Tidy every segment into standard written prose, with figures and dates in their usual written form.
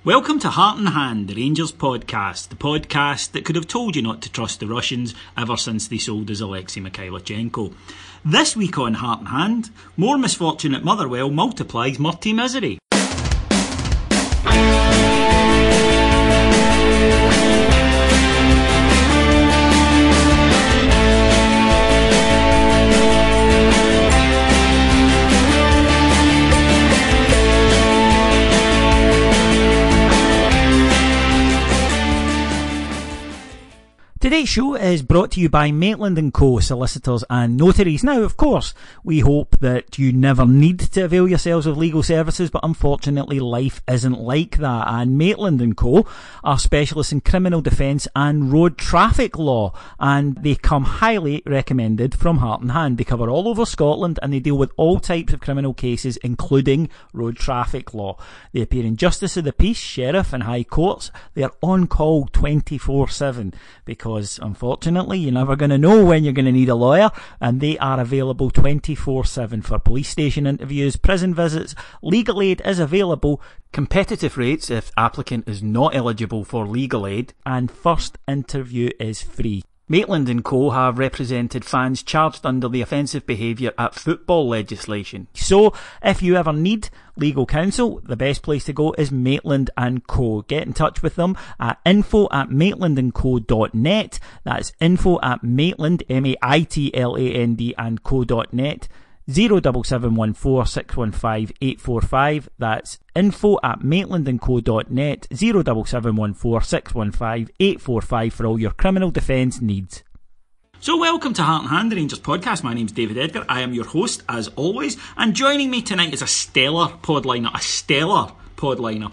Welcome to Heart in Hand, the Rangers podcast, the podcast that could have told you not to trust the Russians ever since they sold us Alexei Mikhailichenko. This week on Heart in Hand, more misfortune at Motherwell multiplies Murty misery. Today's show is brought to you by Maitland & Co. Solicitors and Notaries. Now, of course, we hope that you never need to avail yourselves of legal services, but unfortunately life isn't like that. And Maitland & Co. are specialists in criminal defence and road traffic law, and they come highly recommended from Heart in Hand. They cover all over Scotland and they deal with all types of criminal cases, including road traffic law. They appear in Justice of the Peace, Sheriff and High Courts. They are on call 24/7 because unfortunately you're never going to know when you're going to need a lawyer, and they are available 24/7 for police station interviews, prison visits. Legal aid is available, competitive rates if applicant is not eligible for legal aid, and first interview is free. Maitland & Co. have represented fans charged under the offensive behaviour at football legislation. So, if you ever need legal counsel, the best place to go is Maitland & Co. Get in touch with them at info@maitlandandco.net. That's info@maitland, Maitland and co.net. 07714 615 845. That's info@maitlandandco.net. 07714 615 845 for all your criminal defence needs. So welcome to Heart in Hand, the Rangers podcast. My name's David Edgar. I am your host as always, and joining me tonight is a stellar pod lineup,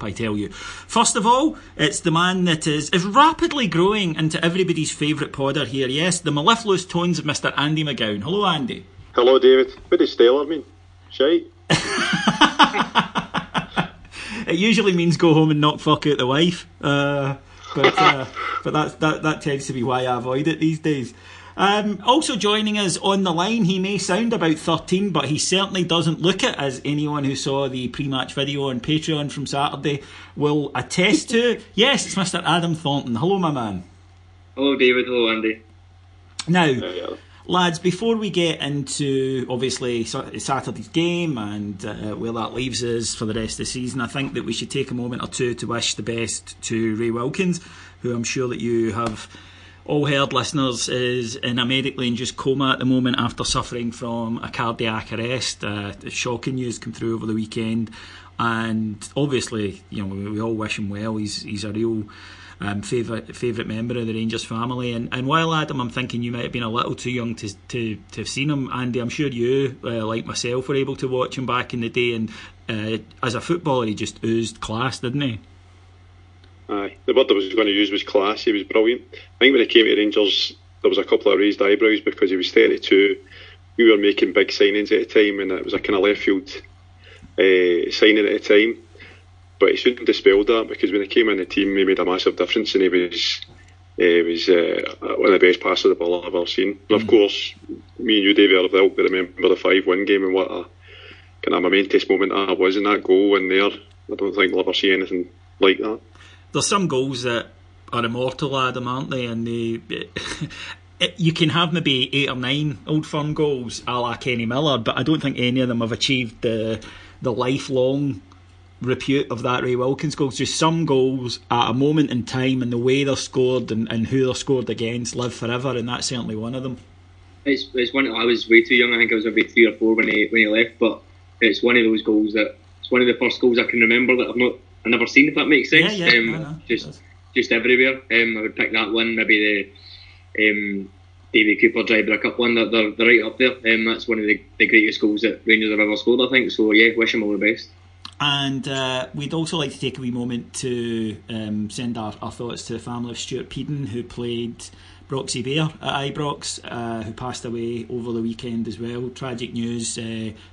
I tell you. First of all, it's the man that is rapidly growing into everybody's favourite podder here. Yes, the mellifluous tones of Mr. Andy McGowan. Hello, Andy. Hello, David. What does stellar mean? Shite? It usually means go home and knock fuck out the wife. But that tends to be why I avoid it these days. Also joining us on the line, he may sound about 13, but he certainly doesn't look it, as anyone who saw the pre-match video on Patreon from Saturday will attest to. Yes, it's Mr. Adam Thornton. Hello, my man. Hello, David. Hello, Andy. Now, lads, before we get into, obviously, Saturday's game and where that leaves us for the rest of the season, I think that we should take a moment or two to wish the best to Ray Wilkins, who I'm sure that you have all heard, listeners, is in a medically induced coma at the moment after suffering from a cardiac arrest. Shocking news came through over the weekend, and obviously, you know, we all wish him well. He's a real favourite member of the Rangers family, and while Adam, I'm thinking you might have been a little too young to have seen him. Andy, I'm sure you, like myself, were able to watch him back in the day, and as a footballer he just oozed class, didn't he? Aye, the word I was going to use was class. He was brilliant. I think when he came to Rangers there was a couple of raised eyebrows because he was 32. We were making big signings at the time, and it was a kind of left field signing at the time. But he soon dispelled that, because when he came in the team he made a massive difference, and he was one of the best passers of the ball I've ever seen. And of course, me and you, David, are the ilk that remember the 5-1 game, and what a kind of momentous moment that was, in that goal in there. I don't think we'll ever see anything like that. There's some goals that are immortal, Adam, aren't they? And you can have maybe 8 or 9 Old Firm goals a la Kenny Miller, but I don't think any of them have achieved the lifelong repute of that Ray Wilkins goals. Just some goals at a moment in time, and the way they're scored and who they're scored against live forever, and that's certainly one of them. It's one. I was way too young. I think I was maybe 3 or 4 when he left, but it's one of those goals that it's one of the first goals I can remember that I've never seen, if that makes sense. Just everywhere. I would pick that one, maybe the Davy Cooper Driver Cup one. They're right up there. That's one of the greatest goals that Rangers have ever scored, I think. So yeah, wish him all the best. And we'd also like to take a wee moment to send our thoughts to the family of Stuart Peden, who played Broxy Bear at Ibrox, who passed away over the weekend as well. Tragic news,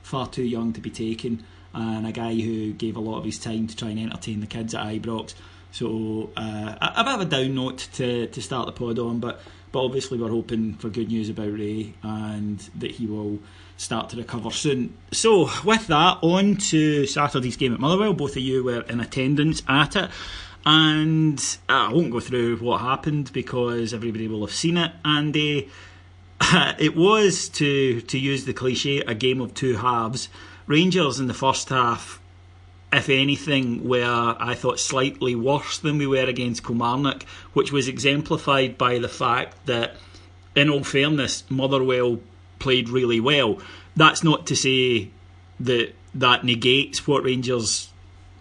far too young to be taken, and a guy who gave a lot of his time to try and entertain the kids at Ibrox. So a bit of a down note to start the pod on, but obviously we're hoping for good news about Ray and that he will start to recover soon. So with that, on to Saturday's game at Motherwell. Both of you were in attendance at it, and I won't go through what happened because everybody will have seen it. And it was, to use the cliche, a game of two halves. Rangers in the first half, if anything, were, I thought, slightly worse than we were against Kilmarnock, which was exemplified by the fact that, in all fairness, Motherwell played really well. That's not to say that negates what Rangers'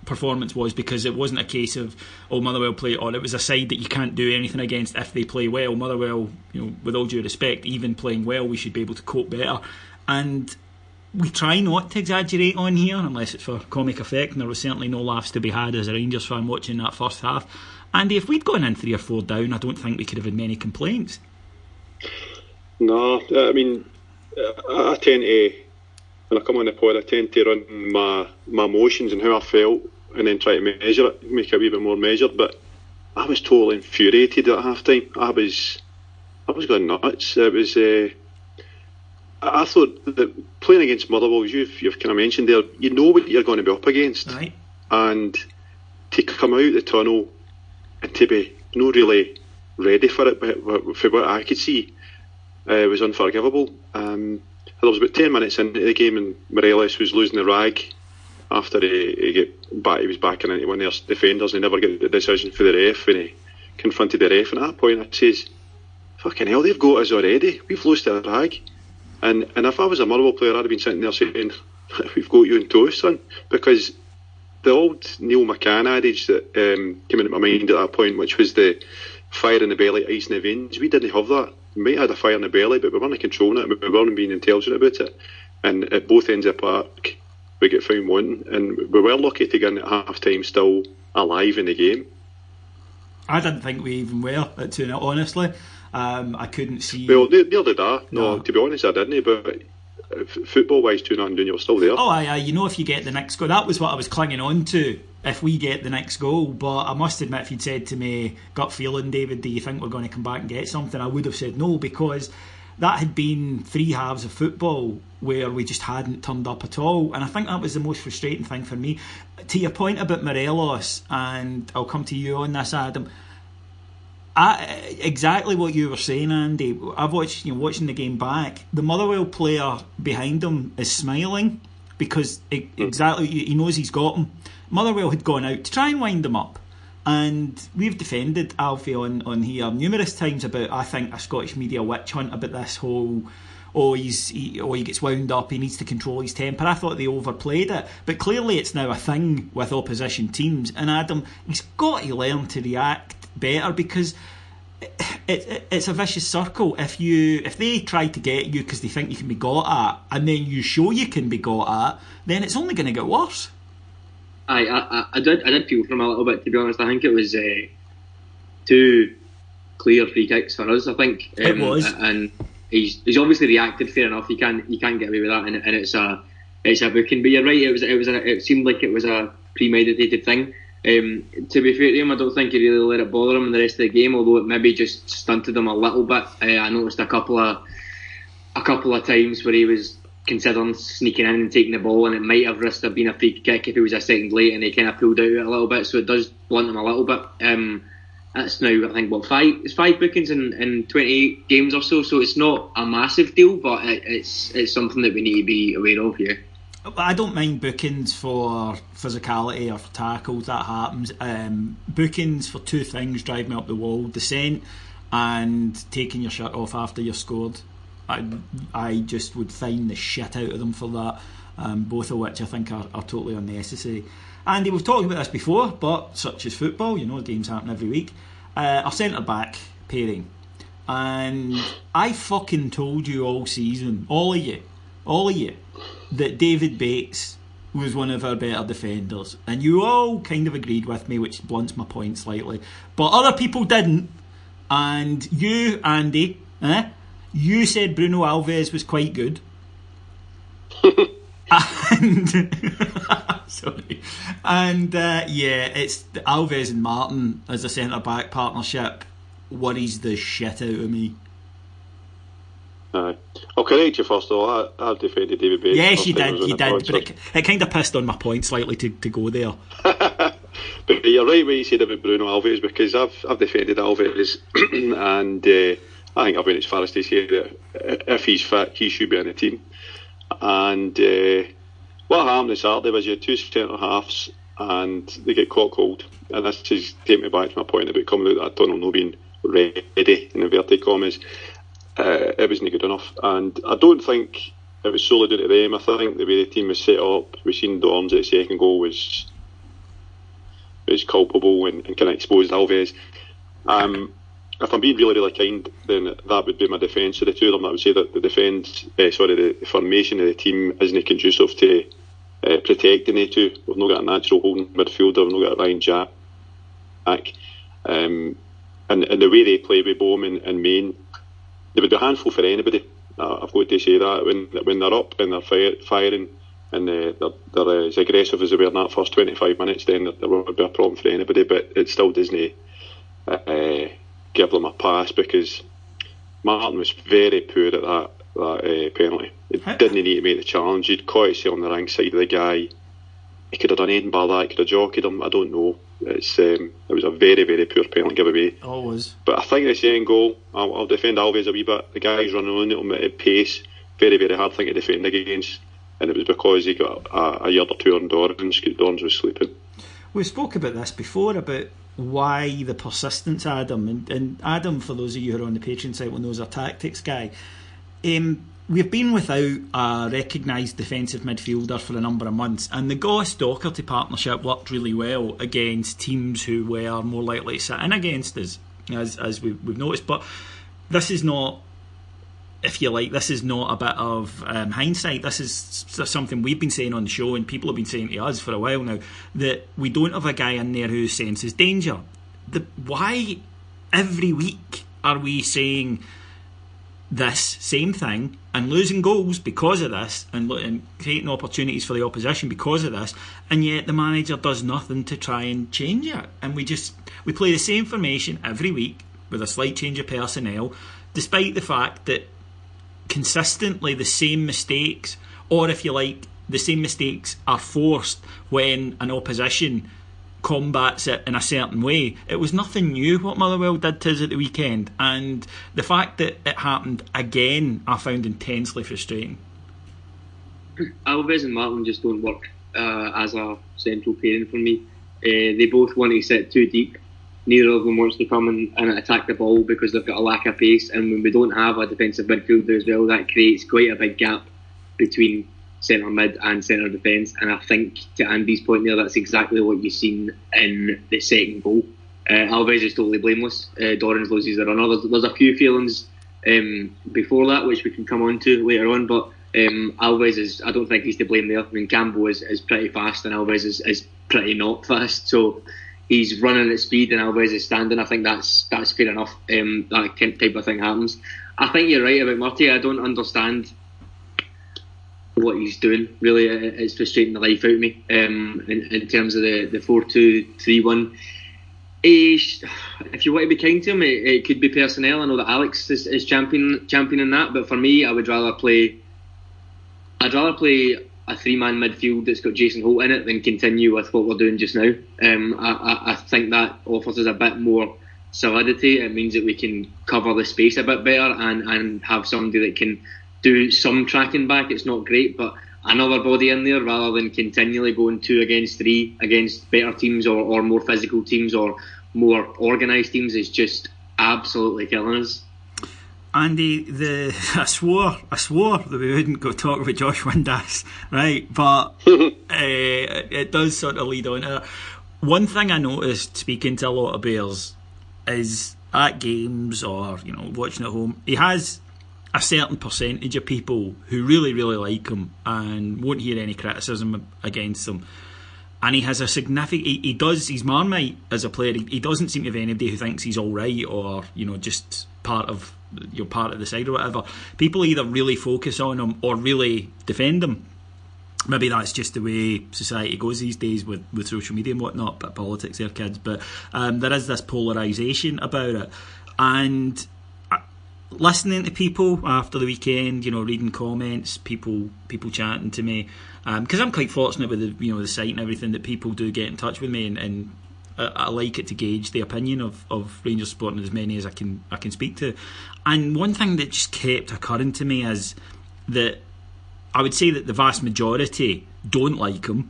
performance was, because it wasn't a case of, Motherwell play on. It was a side that you can't do anything against if they play well. Motherwell, with all due respect, even playing well, we should be able to cope better. And we try not to exaggerate on here unless it's for comic effect, and there was certainly no laughs to be had as a Rangers fan watching that first half. Andy, if we'd gone in 3 or 4 down, I don't think we could have had many complaints. No, I mean, I tend to, when I come on the pod, I tend to run my emotions and how I felt and then try to measure it, make it a wee bit more measured. But I was totally infuriated at half time. I was going nuts. It was I thought that playing against Motherwell, you've kind of mentioned there, you know what you're going to be up against, right? And to come out the tunnel and to be not really ready for it, but for what I could see, was unforgivable. There was about 10 minutes into the game and Morelos was losing the rag after he was backing into one of their defenders and he never got the decision for the ref, and he confronted the ref. And at that point I says, fucking hell, they've got us already, we've lost the rag. And if I was a Motherwell player, I'd have been sitting there saying, we've got you in toast, son. Because the old Neil McCann adage that came into my mind at that point, which was the fire in the belly, ice in the veins, we didn't have that. We might have had a fire in the belly, but we weren't controlling it, we weren't being intelligent about it. And at both ends of the park, we get found wanting. And we were lucky to get in at half time still alive in the game. I didn't think we even were at 2-0, honestly. I couldn't see. Well, neither did I. No, to be honest, I didn't. But football-wise, 2-0 and you were still there. Oh, aye. If you get the next goal, that was what I was clinging on to. If we get the next goal, but I must admit, if you'd said to me, gut feeling, David, do you think we're going to come back and get something? I would have said no, because that had been 3 halves of football where we just hadn't turned up at all, and I think that was the most frustrating thing for me. To your point about Morelos, and I'll come to you on this, Adam. Exactly what you were saying, Andy. I've watched, watching the game back. The Motherwell player behind him is smiling because exactly he knows he's got him. Motherwell had gone out to try and wind him up, and we've defended Alfie on here numerous times about, I think, a Scottish media witch hunt about this whole, he gets wound up, he needs to control his temper. I thought they overplayed it, but clearly it's now a thing with opposition teams, and Adam, he's got to learn to react better, because it's a vicious circle. If they try to get you because they think you can be got at, and then you show you can be got at, then it's only going to get worse. I did feel for him a little bit, to be honest. I think it was 2 clear free kicks for us. I think it was, and he's obviously reacted fair enough. You can't get away with that, and it's a booking. But you're right. It seemed like it was a premeditated thing. To be fair to him, I don't think he really let it bother him in the rest of the game, although it maybe just stunted him a little bit. I noticed a couple of times where he was considering sneaking in and taking the ball, and it might have risked have been a free kick if he was a second late, and he kind of pulled out a little bit, so it does blunt him a little bit. That's now, I think, 5 bookings in 28 games or so it's not a massive deal, but it's something that we need to be aware of here. I don't mind bookings for physicality or for tackles, that happens. Bookings for 2 things drive me up the wall: dissent and taking your shirt off after you've scored. I just would fine the shit out of them for that, both of which I think are totally unnecessary. Andy, we've talked about this before, but such is football, games happen every week. Our centre back pairing, and I fucking told you all season, all of you, that David Bates was one of our better defenders, and you all kind of agreed with me, which blunts my point slightly, but other people didn't. And you, Andy, you said Bruno Alves was quite good. And Sorry. And it's Alves and Martin as a centre back partnership worries the shit out of me. I'll correct you first of all. I defended David Bates. Yes, you did, but it kind of pissed on my point slightly to go there. But you're right what you said about Bruno Alves, because I've defended Alves and I think I've went as far as to say that if he's fit, he should be in the team. And what happened this Saturday was you had two centre halves and they get caught cold. And this is taking me back to my point about coming out that tunnel not being ready, in inverted commas. It wasn't good enough. And I don't think it was solely down to them. I think the way the team was set up, we've seen Dorms at the second goal was culpable and kind of exposed Alves. If I'm being really, really kind, then that would be my defence of the two of them. I would say that the formation of the team isn't conducive to protecting the two. We've not got a natural holding midfielder, we've not got Ryan Jack. And the way they play with Bowman and Main, they would be a handful for anybody. I've got to say that when they're up and they're firing and they're as aggressive as they were in that first 25 minutes, then there would be a problem for anybody. But it still doesn't give them a pass, because Martin was very poor at that penalty. He didn't need to make the challenge. He'd caught himself on the wrong side of the guy. He could have done anything by that. He could have jockeyed him. I don't know. It was a very, very poor penalty giveaway. Always. But I think the second goal, I'll defend Alves a wee bit. The guy's running on him at pace. Very, very hard thing to defend against. And it was because he got a yard or two on Dorns was sleeping. We spoke about this before, about why the persistence, Adam. And Adam, for those of you who are on the Patreon site, will know is our tactics guy. We've been without a recognised defensive midfielder for a number of months, and the Goss-Docherty partnership worked really well against teams who were more likely to sit in against us, as we've noticed. But this is not, if you like, this is not a bit of hindsight. This is something we've been saying on the show, and people have been saying to us for a while now, that we don't have a guy in there who senses danger. Why every week are we saying this same thing and losing goals because of this, and creating opportunities for the opposition because of this, and yet the manager does nothing to try and change it? And we play the same formation every week with a slight change of personnel, despite the fact that consistently the same mistakes, or if you like, the same mistakes are forced when an opposition combats it in a certain way. It was nothing new what Motherwell did to us at the weekend, and the fact that it happened again I found intensely frustrating. Alves and Martin just don't work as a central pairing for me. They both want to sit too deep. Neither of them wants to come and attack the ball because they've got a lack of pace, and when we don't have a defensive midfielder as well, that creates quite a big gap between centre mid and centre defence. And I think, to Andy's point there, that's exactly what you've seen in the second goal. Alves is totally blameless. Dorrans loses the runner. There's a few feelings before that which we can come on to later on, but Alves I don't think he's to blame there. I mean, Campbell is pretty fast and Alves is pretty not fast, so he's running at speed and Alves is standing. I think that's fair enough. That type of thing happens. I think you're right about Murty. I don't understand what he's doing. Really, it's frustrating the life out of me. In terms of the 4-2-3-1, if you want to be kind to him, it could be personnel. I know that Alex is championing that, but for me, I'd rather play a three-man midfield that's got Jason Holt in it than continue with what we're doing just now. I think that offers us a bit more solidity. It means that we can cover the space a bit better and have somebody that can do some tracking back. It's not great, but another body in there rather than continually going 2 against 3 against better teams or more physical teams or more organised teams is just absolutely killing us. Andy, I swore that we wouldn't go talk about Josh Windass, right? But it does sort of lead on to that. One thing I noticed speaking to a lot of Bears is at games or watching at home, he has a certain percentage of people who really, really like him and won't hear any criticism against him. And he has a significant. He's Marmite as a player. He doesn't seem to have anybody who thinks he's all right or just part of the side or whatever. People either really focus on him or really defend him. maybe that's just the way society goes these days with social media and whatnot, but politics there, kids. But there is this polarisation about it. And listening to people after the weekend, reading comments, people chatting to me, because I'm quite fortunate with the site and everything that people do get in touch with me, and I like it to gauge the opinion of Rangers supporting as many as I can speak to. And one thing that just kept occurring to me is that I would say that the vast majority don't like him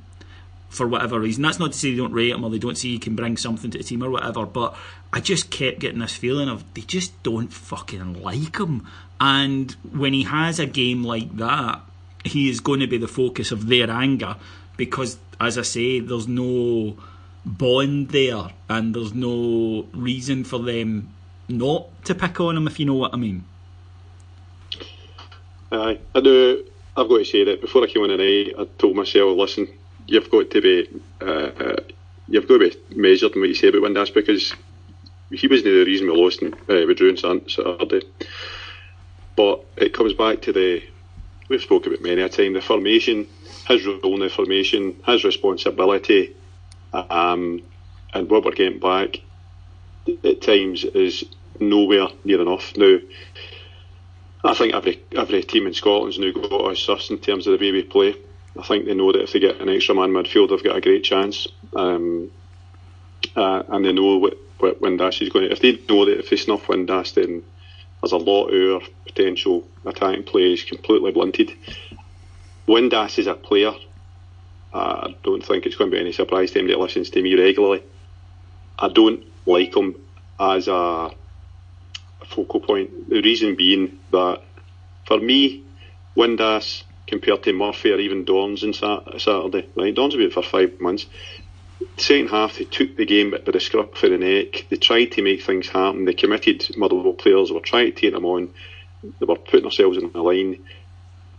for whatever reason. That's not to say they don't rate him or they don't see he can bring something to the team or whatever, but I just kept getting this feeling of they just don't fucking like him. And when he has a game like that, he is going to be the focus of their anger because, as I say, there's no bond there and there's no reason for them not to pick on him, if you know what I mean. I do. I've got to say that before I came on tonight, I told myself, listen, you've got to be measured in what you say about Windass, because he wasn't the reason we lost and we drew on Saturday. But it comes back to we've spoken about many a time, the formation, his role in the formation, his responsibility, and what we're getting back at times is nowhere near enough. Now, I think every team in Scotland's now got us sus in terms of the way we play. I think they know that if they get an extra man midfield, they've got a great chance. And they know what Windass is going to. If they know that if they snuff Windass, then there's a lot of our potential attacking play is completely blunted. Windass is a player. I don't think it's going to be any surprise to him that listens to me regularly. I don't like him as a focal point. The reason being that for me, Windass compared to Murphy or even Dorns on Saturday, right? Dorns have been for 5 months. The second half, they took the game by the scruff of the neck. They tried to make things happen. They committed Motherwell players were trying to take them on. They were putting themselves in the line.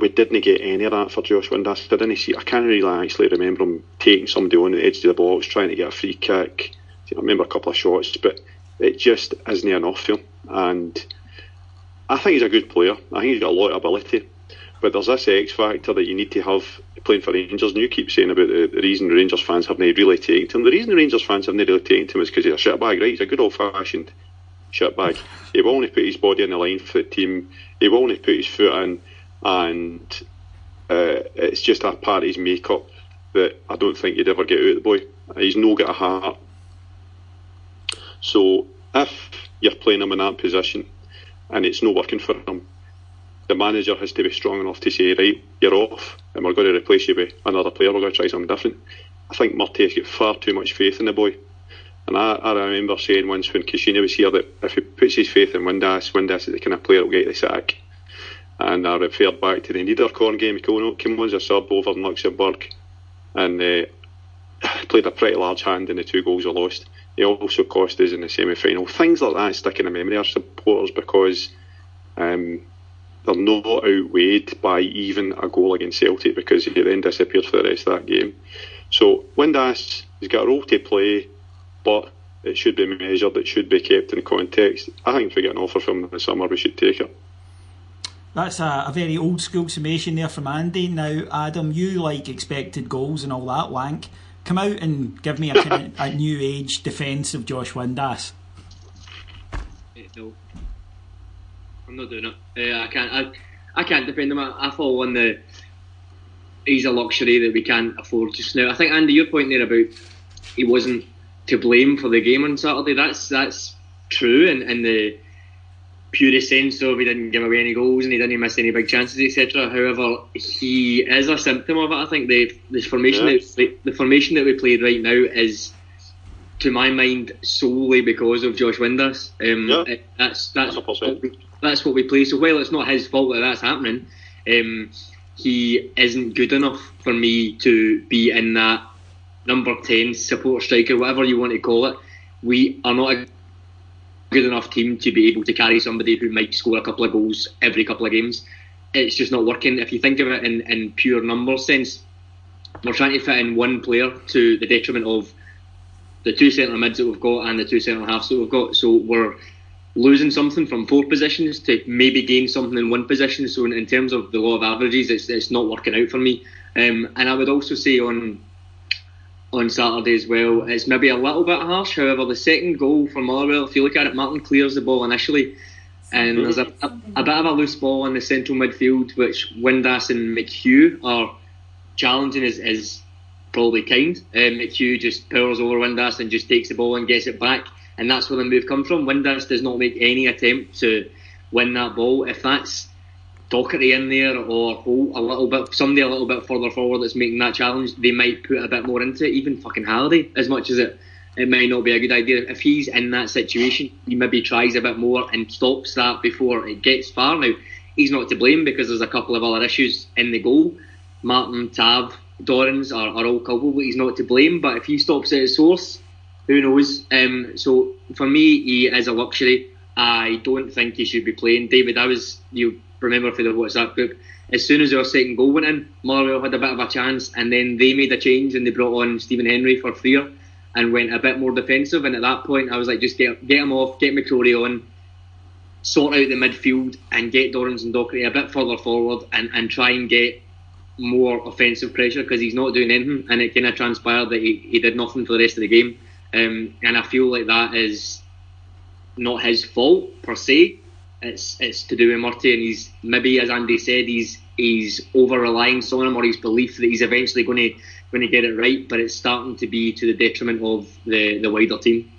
We didn't get any of that for Josh Windass. I can't really actually remember him taking somebody on the edge of the box, trying to get a free kick. I remember a couple of shots, but it just isn't enough for him. And I think he's a good player. I think he's got a lot of ability. But there's this X factor that you need to have playing for Rangers. And you keep saying about the reason the Rangers fans haven't really taken him. The reason the Rangers fans haven't really taken him is because he's a shitbag, right? He's a good old-fashioned shitbag. He will only put his body on the line for the team. He will only put his foot in. And it's just a part of his makeup that I don't think you'd ever get out of the boy. He's no got a heart. So if you're playing him in that position and it's not working for him, the manager has to be strong enough to say, right, you're off and we're going to replace you with another player, we're going to try something different. I think Murty has got far too much faith in the boy. And I remember saying once when Kashina was here that if he puts his faith in Windass is the kind of player that will get the sack. And I referred back to the Niederkorn game. He came on as a sub over in Luxembourg and played a pretty large hand in the 2 goals we lost. He also cost us in the semi-final. Things like that stick in the memory of supporters because they're not outweighed by even a goal against Celtic because he then disappeared for the rest of that game. So Windass has got a role to play, but it should be measured, it should be kept in context. I think if we get an offer from him in the summer, we should take it. That's a very old school summation there from Andy. Now, Adam, you like expected goals and all that wank. Come out and give me a new age defence of Josh Windass. No, I'm not doing it. I can't defend him. I fall on the he's a luxury that we can't afford just now. I think, Andy, your point there about he wasn't to blame for the game on Saturday, that's true in the purest sense of he didn't give away any goals and he didn't miss any big chances, etc. However, he is a symptom of it. I think the formation that we played right now is, to my mind, solely because of Josh Windass. That's what we play. So while it's not his fault that that's happening, he isn't good enough for me to be in that number 10 support striker, whatever you want to call it. We are not a good enough team to be able to carry somebody who might score a couple of goals every couple of games. It's just not working. If you think of it in pure numbers sense, we're trying to fit in one player to the detriment of the 2 centre mids that we've got and the 2 centre halves that we've got. So we're losing something from 4 positions to maybe gain something in 1 position. So in terms of the law of averages, it's not working out for me. And I would also say on Saturday as well, it's maybe a little bit harsh. However, the second goal for Motherwell, if you look at it, Martin clears the ball initially, and there's a bit of a loose ball in the central midfield, which Windass and McHugh are challenging is probably kind. McHugh just powers over Windass and just takes the ball and gets it back, and that's where the move comes from. Windass does not make any attempt to win that ball. If that's Docherty in there or Holt somebody a little bit further forward that's making that challenge, they might put a bit more into it. Even fucking Halliday, as much as it might not be a good idea, if he's in that situation, he maybe tries a bit more and stops that before it gets far. Now, he's not to blame because there's a couple of other issues in the goal. Martin, Tav, Dorrans are all culpable. He's not to blame, but if he stops at his source, who knows? So for me, he is a luxury. I don't think he should be playing. David, you remember for the WhatsApp group, as soon as our second goal went in, Motherwell had a bit of a chance, and then they made a change and they brought on Stephen Henry for Freer and went a bit more defensive. And at that point, I was like, just get him off, get McCrory on, sort out the midfield, and get Dorrans and Docherty a bit further forward and try and get more offensive pressure, because he's not doing anything, and it kind of transpired that he did nothing for the rest of the game. And I feel like that is not his fault per se. It's to do with Murty, and he's maybe, as Andy said, he's over reliance on him, or his belief that he's eventually going to get it right. But it's starting to be to the detriment of the wider team.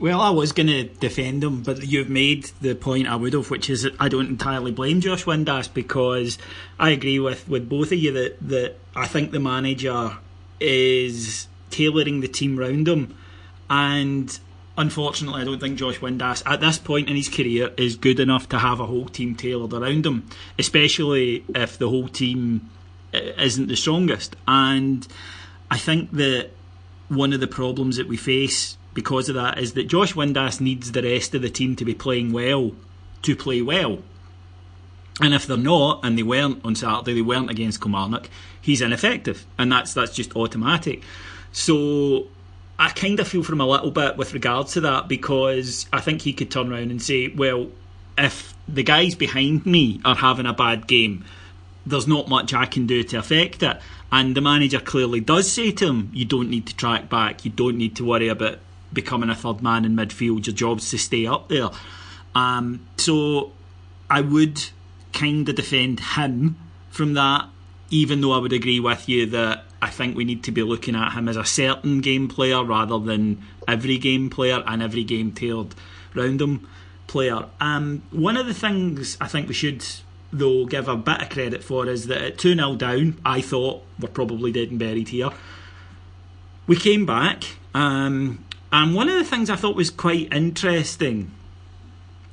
Well, I was going to defend him, but you've made the point I would have, which is that I don't entirely blame Josh Windass, because I agree with both of you that I think the manager is tailoring the team round him, and unfortunately I don't think Josh Windass at this point in his career is good enough to have a whole team tailored around him, especially if the whole team isn't the strongest. And I think that one of the problems that we face because of that is that Josh Windass needs the rest of the team to be playing well to play well. And if they're not, and they weren't on Saturday, they weren't against Kilmarnock, he's ineffective. And that's just automatic. So I kind of feel for him a little bit with regards to that, because I think he could turn around and say, well, if the guys behind me are having a bad game, there's not much I can do to affect it. And the manager clearly does say to him, you don't need to track back, you don't need to worry about becoming a third man in midfield, your job's to stay up there. So I would kind of defend him from that, even though I would agree with you that I think we need to be looking at him as a certain game player rather than every game player and every game tailored round him player. One of the things I think we should, though, give a bit of credit for is that at 2-0 down, I thought we're probably dead and buried here. We came back, and one of the things I thought was quite interesting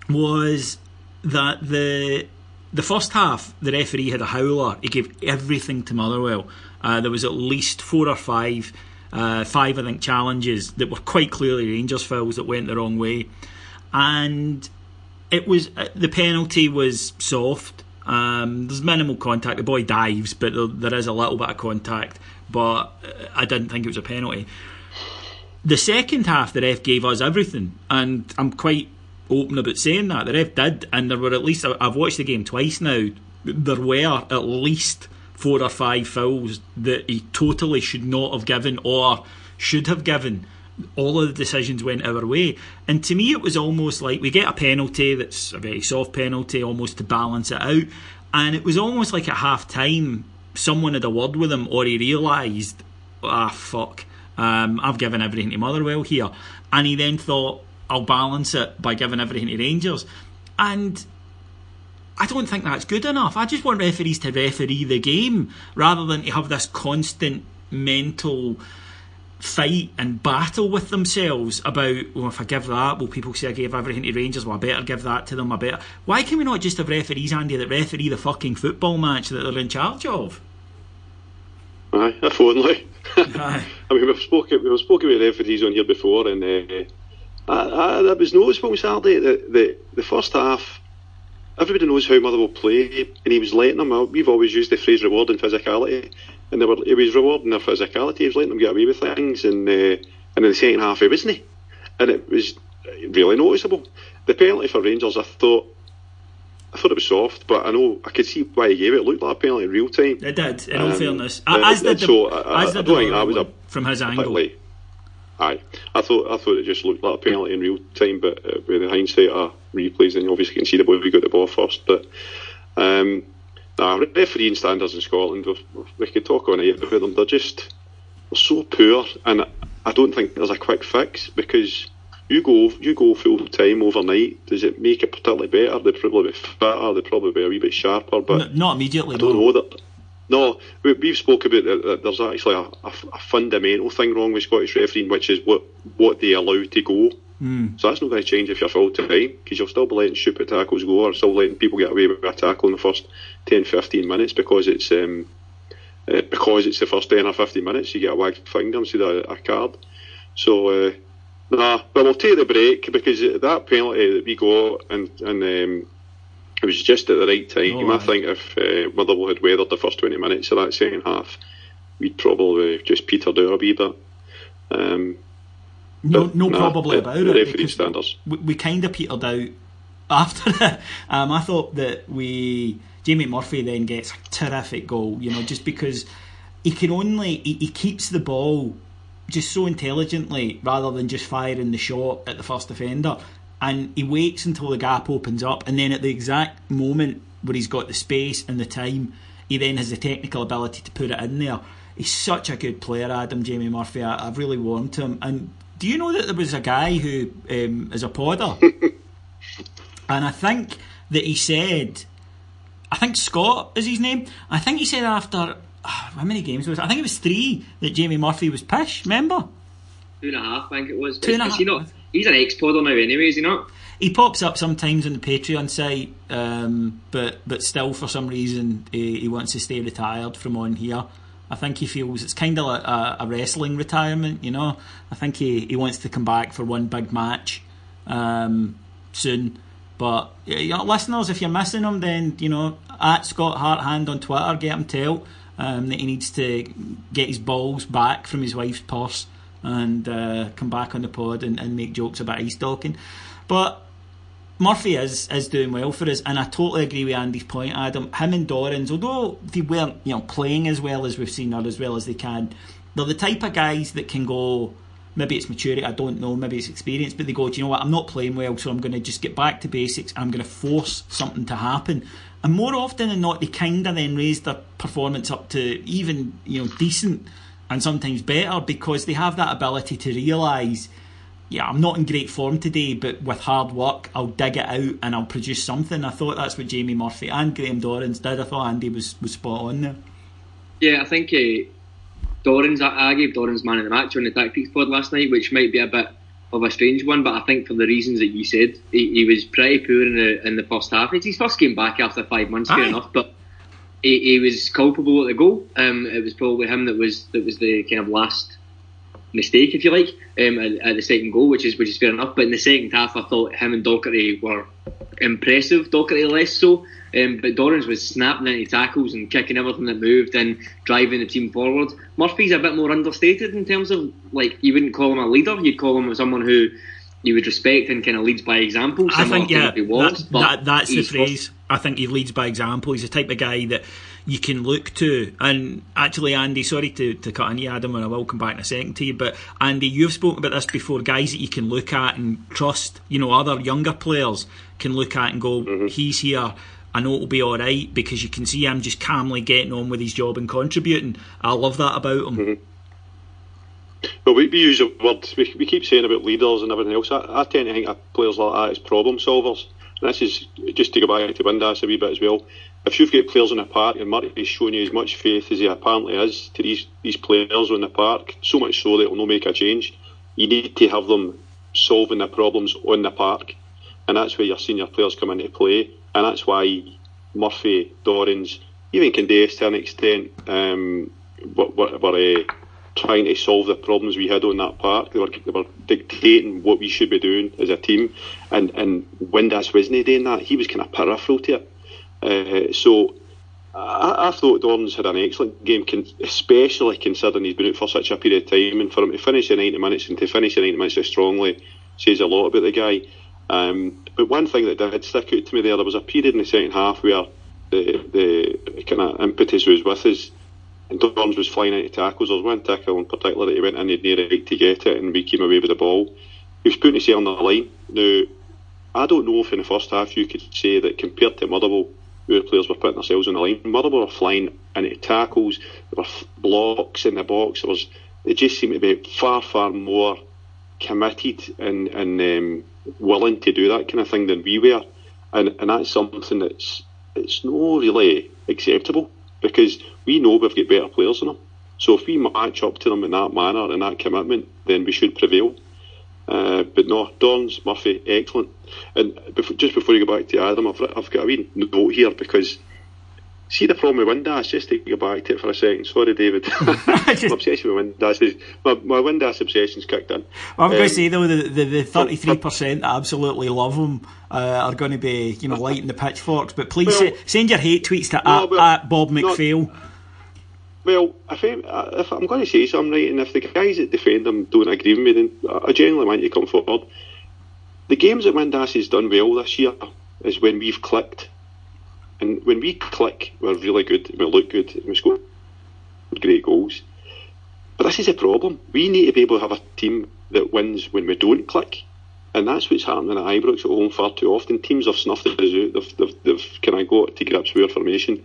was that the first half, the referee had a howler. He gave everything to Motherwell. There was at least 4 or 5, I think, challenges that were quite clearly Rangers fouls that went the wrong way. And it was the penalty was soft. There's minimal contact. The boy dives, but there is a little bit of contact. But I didn't think it was a penalty. The second half, the ref gave us everything, and I'm quite open about saying that. The ref did, and there were at least, I've watched the game twice now, there were at least 4 or 5 fouls that he totally should not have given or should have given. All of the decisions went our way, and to me it was almost like we get a penalty that's a very soft penalty almost to balance it out, and it was almost like at half time someone had a word with him, or he realised, fuck, I've given everything to Motherwell here, and he then thought, I'll balance it by giving everything to Rangers. And I don't think that's good enough. I just want referees to referee the game rather than to have this constant mental fight and battle with themselves about, well, if I give that, will people say I gave everything to Rangers? Well, I better give that to them. Why can we not just have referees, Andy, that referee the fucking football match that they're in charge of? Aye, if only. I mean, we've spoken with referees on here before, and that was noticeable Saturday. The first half, everybody knows how Motherwell play, and he was letting them out. We've always used the phrase rewarding physicality, and he was rewarding their physicality. He was letting them get away with things, and in the second half he wasn't. And it was really noticeable. The penalty for Rangers, I thought it was soft, but I could see why he gave it. It looked like a penalty in real time. It did, in all fairness. As did the from his angle. Aye, I thought it just looked like a penalty in real time, but with the hindsight of replays, then you obviously can see the boy who got the ball first. But refereeing standards in Scotland, we could talk on it about them. They're so poor, and I don't think there's a quick fix, because you go full time overnight. Does it make it particularly better? They'd probably be fitter, they'd probably be a wee bit sharper, but not immediately. I don't know that. No, we've spoke about that there's actually a fundamental thing wrong with Scottish refereeing, which is what they allow to go. So that's not going to change if you're full time, because you'll still be letting stupid tackles go, or still letting people get away with a tackle in the first 10-15 minutes because it's the first 10 or 15 minutes you get a wagged finger instead of a card. So but we'll take the break, because that penalty that we got and it was just at the right time. I think if Motherwell had weathered the first 20 minutes of that second half, we'd probably just petered out a wee bit. Probably about it. Referee standards. We kind of petered out after it. I thought that Jamie Murphy then gets a terrific goal, just because he keeps the ball just so intelligently rather than just firing the shot at the first defender. And he waits until the gap opens up, and then at the exact moment where he's got the space and the time, he then has the technical ability to put it in there. He's such a good player, Jamie Murphy. I've really warmed to him. And do you know that there was a guy who is a podder? And I think that he said, I think Scott is his name. I think he said after, how many games was it? I think it was 3 that Jamie Murphy was pish, remember? 2.5, I think it was. 2.5. He's an ex-podder now anyway, is he not? He pops up sometimes on the Patreon site, but still for some reason he wants to stay retired from on here. I think he feels it's kind of like a wrestling retirement, I think he wants to come back for one big match soon. But listeners, if you're missing him, then at Scott Harthand on Twitter, get him tell that he needs to get his balls back from his wife's purse and come back on the pod and make jokes about ice docking. But Murphy is doing well for us, and I totally agree with Andy's point, Adam. Him and Dorrans, although they weren't playing as well as we've seen, or as well as they can, they're the type of guys that can go, maybe it's maturity, I don't know, maybe it's experience, but they go, do you know what, I'm not playing well, so I'm going to just get back to basics, I'm going to force something to happen. And more often than not, they kind of then raise their performance up to even decent and sometimes better, because they have that ability to realise, I'm not in great form today, but with hard work I'll dig it out and I'll produce something. I thought that's what Jamie Murphy and Graham Dorrans did. I thought Andy was spot on there. Yeah, I think Dorrans, I gave Dorrans man of the match on the Tactics pod last night, which might be a bit of a strange one, but I think for the reasons that you said, he was pretty poor in the first half. It's his first game back after 5 months, fair enough, but he was culpable at the goal. It was probably him that was the kind of last mistake, if you like, at the second goal, which is fair enough. But in the second half, I thought him and Docherty were impressive. Docherty less so, but Dorrans was snapping into tackles and kicking everything that moved and driving the team forward. Murphy's a bit more understated in terms of, you wouldn't call him a leader, you'd call him someone who you would respect and kind of leads by example. I think that's the phrase. I think he leads by example. He's the type of guy that you can look to. And actually, Andy, sorry to cut in you, Adam, and I will come back in a second to you, but Andy, you've spoken about this before, guys that you can look at and trust, other younger players can look at and go, he's here, I know it'll be alright, because you can see him just calmly getting on with his job and contributing. I love that about him. Well, we use a word, we keep saying about leaders and everything else. I tend to think of players like that as problem solvers. And this is just to go back to Windass a wee bit as well. If you've got players in the park, and Murray's showing you as much faith as he apparently is to these players in the park, so much so that it will not make a change, you need to have them solving the problems on the park. And that's where your senior players come into play. And that's why Murphy, Dorrans, even Candace to an extent, were trying to solve the problems we had on that park. They were dictating what we should be doing as a team, and Windass wasn't doing that. He was kind of peripheral to it. So I thought Dorrans had an excellent game, especially considering he's been out for such a period of time, and for him to finish the 90 minutes and to finish the 90 minutes so strongly says a lot about the guy. But one thing that did stick out to me there was a period in the second half where the kind of impetus was with us, and Dorns was flying into tackles. There was one tackle in particular that he went in near right to get it, and we came away with the ball. He was putting himself on the line. Now, I don't know if in the first half you could say that compared to Motherwell, where players were putting themselves on the line, Motherwell were flying into tackles, there were blocks in the box, they just seemed to be far, far more committed and willing to do that kind of thing than we were. And that's something it's not really acceptable, because we know we've got better players than them. So if we match up to them in that manner and that commitment, then we should prevail. But no, Dorns, Murphy, excellent. And just before you go back to Adam, I've got a wee note here, because see the problem with Windass, just to go back to it for a second. Sorry, David. My obsession with Windass is my Windass obsession's kicked in. Well, I'm going to say though, the 33% that absolutely love him are going to be, lighting the pitchforks. But please send your hate tweets to at Bob McPhail. Well, if I'm going to say something, right, and if the guys that defend him don't agree with me, then I genuinely want you to come forward. The games that Windass has done well this year is when we've clicked. And when we click, we're really good, we look good, and we score great goals. But this is a problem. We need to be able to have a team that wins when we don't click. And that's what's happening at Ibrox at home far too often. Teams have snuffed us out, they've kind of got to grips with our formation.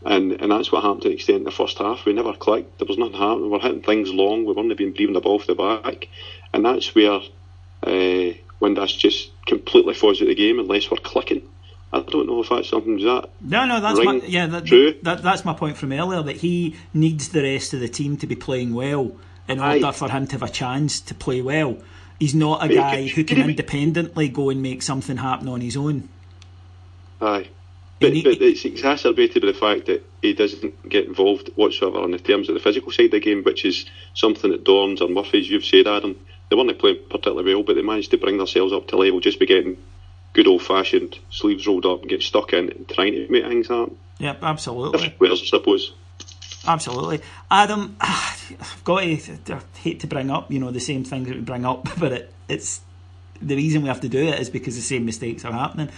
And that's what happened to an extent in the first half. We never clicked, there was nothing happening, we were hitting things long, we weren't being breathing the ball off the back. And that's where Windass just completely falls out of the game unless we're clicking. I don't know if that's something that. No, that's that's my point from earlier, that he needs the rest of the team to be playing well in order for him to have a chance to play well. He's not a guy who can independently go and make something happen on his own. Aye. But it's exacerbated by the fact that he doesn't get involved whatsoever in the terms of the physical side of the game, which is something that Dorns or Murphy's, you've said, Adam, they weren't playing particularly well, but they managed to bring themselves up to level just by getting good old-fashioned sleeves rolled up and get stuck in and trying to make things happen. Yeah, absolutely. Whereas, I suppose. Absolutely. Adam, I've got to, I hate to bring up, the same things that we bring up, but it's the reason we have to do it is because the same mistakes are happening.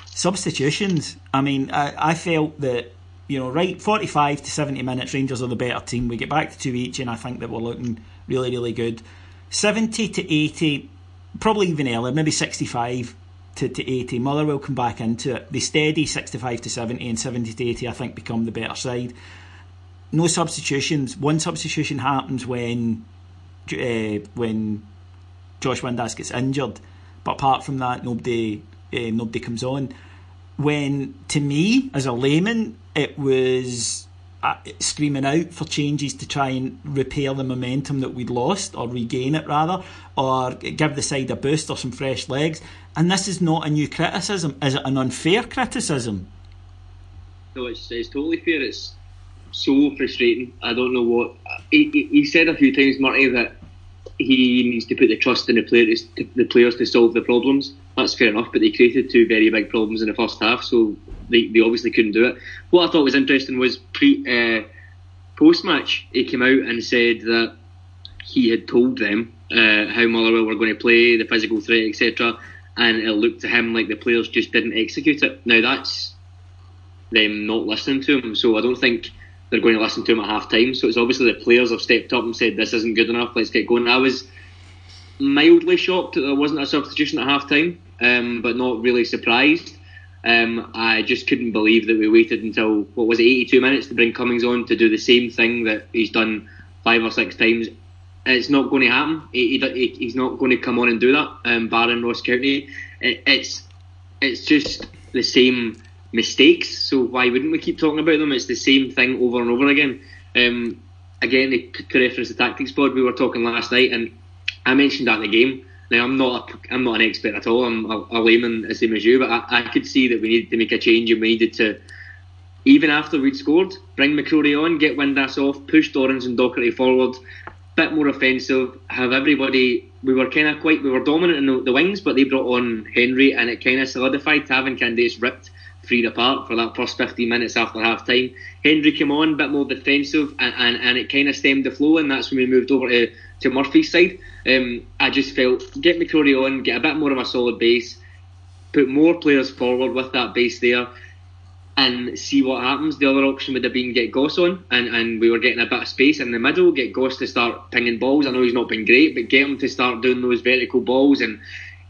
Substitutions. I mean, I felt that, 45 to 70 minutes, Rangers are the better team. We get back to 2 each, and I think that we're looking really, really good. 70 to 80, probably even earlier, maybe 65 to 80, Motherwell come back into it. They steady 65 to 70, and 70 to 80 I think become the better side. No substitutions. One substitution happens when Josh Windass gets injured, but apart from that, nobody comes on. When, to me, as a layman, it was screaming out for changes to try and repair the momentum that we'd lost, or regain it rather, or give the side a boost or some fresh legs. And this is not a new criticism. Is it an unfair criticism? No, it's totally fair. It's so frustrating. I don't know what he said a few times, Marty, that he needs to put the trust in the players to solve the problems. That's fair enough, but they created 2 very big problems in the first half, so they obviously couldn't do it. What I thought was interesting was post-match he came out and said that he had told them how Motherwell were going to play, the physical threat, etc., and it looked to him like the players just didn't execute it. Now that's them not listening to him, so I don't think they're going to listen to him at half time. So it's obviously the players have stepped up and said this isn't good enough, let's get going. I was mildly shocked that there wasn't a substitution at half time, but not really surprised. I just couldn't believe that we waited until 82 minutes to bring Cummings on to do the same thing that he's done 5 or 6 times. It's not going to happen. He's not going to come on and do that, barring Ross County. It's just the same mistakes, so why wouldn't we keep talking about them? It's the same thing over and over again. Again, to reference the tactics pod, we were talking last night, and I mentioned that in the game. Now, I'm not an expert at all. I'm a layman, the same as you, but I could see that we needed to make a change, and we needed to, even after we'd scored, bring McCrory on, get Windass off, push Dorrans and Docherty forward, bit more offensive, have everybody. We were dominant in the wings, but they brought on Henry, and it kind of solidified. Tav and Candace ripped freed apart for that first 15 minutes after half time. Hendry came on a bit more defensive, and it kind of stemmed the flow, and that's when we moved over to Murphy's side. I just felt, get McCrory on, get a bit more of a solid base, put more players forward with that base there, and see what happens. The other option would have been get Goss on, and we were getting a bit of space in the middle, get Goss to start pinging balls. I know he's not been great, but get him to start doing those vertical balls and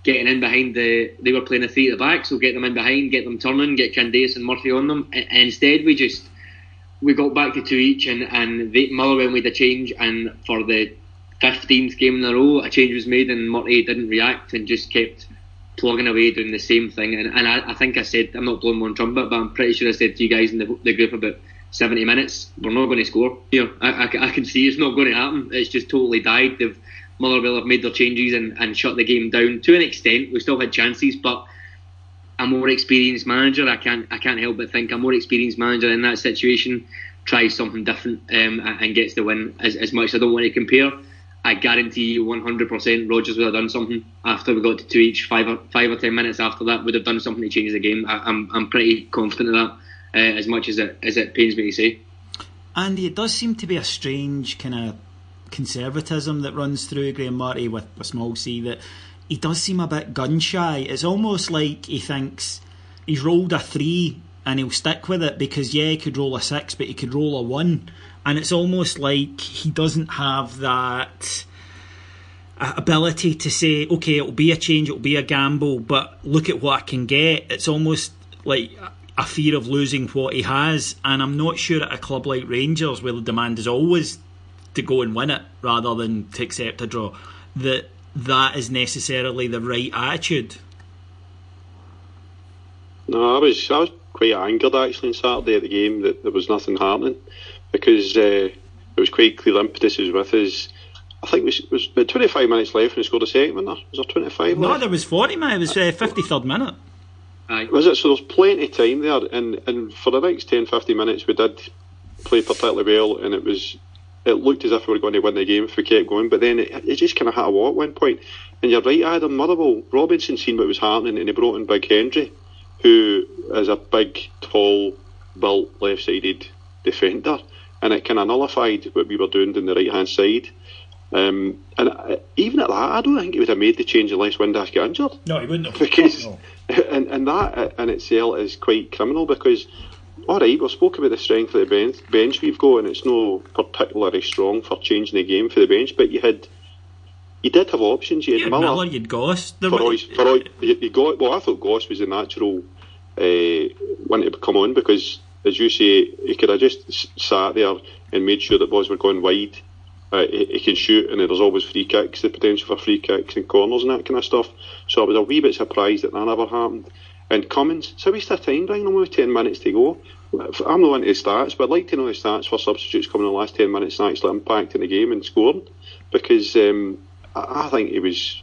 getting in behind they were playing a 3 at the back, so get them in behind, get them turning, get Candace and Murphy on them. And instead we got back to 2 each, and Motherwell made a change, and for the 15th game in a row a change was made, and Murphy didn't react and just kept plugging away doing the same thing. And I think I said, I'm not blowing my own trumpet, but I'm pretty sure I said to you guys in the group about 70 minutes, we're not going to score here. I can see it's not going to happen. It's just totally died. Motherwell have made their changes and shut the game down to an extent. We still had chances, but a more experienced manager, I can't help but think a more experienced manager in that situation tries something different and gets the win. As much as I don't want to compare, I guarantee you 100% Rodgers would have done something after we got to 2 each. 5 or 10 minutes after that would have done something to change the game. I'm pretty confident of that, as much as it pains me to say. Andy, it does seem to be a strange kind of conservatism that runs through Graham Murray with a small c, that he does seem a bit gun shy. It's almost like he thinks he's rolled a 3 and he'll stick with it because he could roll a 6 but he could roll a 1, and it's almost like he doesn't have that ability to say, okay, it'll be a change, it'll be a gamble, but look at what I can get. It's almost like a fear of losing what he has, and I'm not sure at a club like Rangers, where the demand is always to go and win it rather than to accept a draw, that is necessarily the right attitude. No, I was quite angered actually on Saturday at the game that there was nothing happening, because it was quite clear impetus was with us. I think it was about 25 minutes left when we scored a second, wasn't there? Was there 25 left? No, there was 40 minutes. It was 53rd minute. Aye. Was it? So there was plenty of time there, and for the next 10-15 minutes we did play particularly well, and it looked as if we were going to win the game if we kept going, but then it just kind of hit a wall at one point. And you're right, Adam, Motherwell, Robinson seen what was happening, and he brought in Big Hendry, who is a big, tall, built, left-sided defender, and it kind of nullified what we were doing down the right-hand side. And even at that, I don't think he would have made the change unless Windass got injured. No, he wouldn't have. Because, no. and that in itself is quite criminal, because alright, we've spoken about the strength of the bench we've got, and it's no particularly strong for changing the game for the bench, but you did have options. You had Miller, you'd Goss. I thought Goss was the natural one to come on, because, as you say, he could have just sat there and made sure that balls were going wide. He can shoot, and there's always free kicks, the potential for free kicks and corners and that kind of stuff. So I was a wee bit surprised that never happened. And Cummins, it's a waste of time, bringing only 10 minutes to go. I'm not into the stats, but I'd like to know the stats for substitutes coming in the last 10 minutes and actually impacting the game and scoring, because I think he was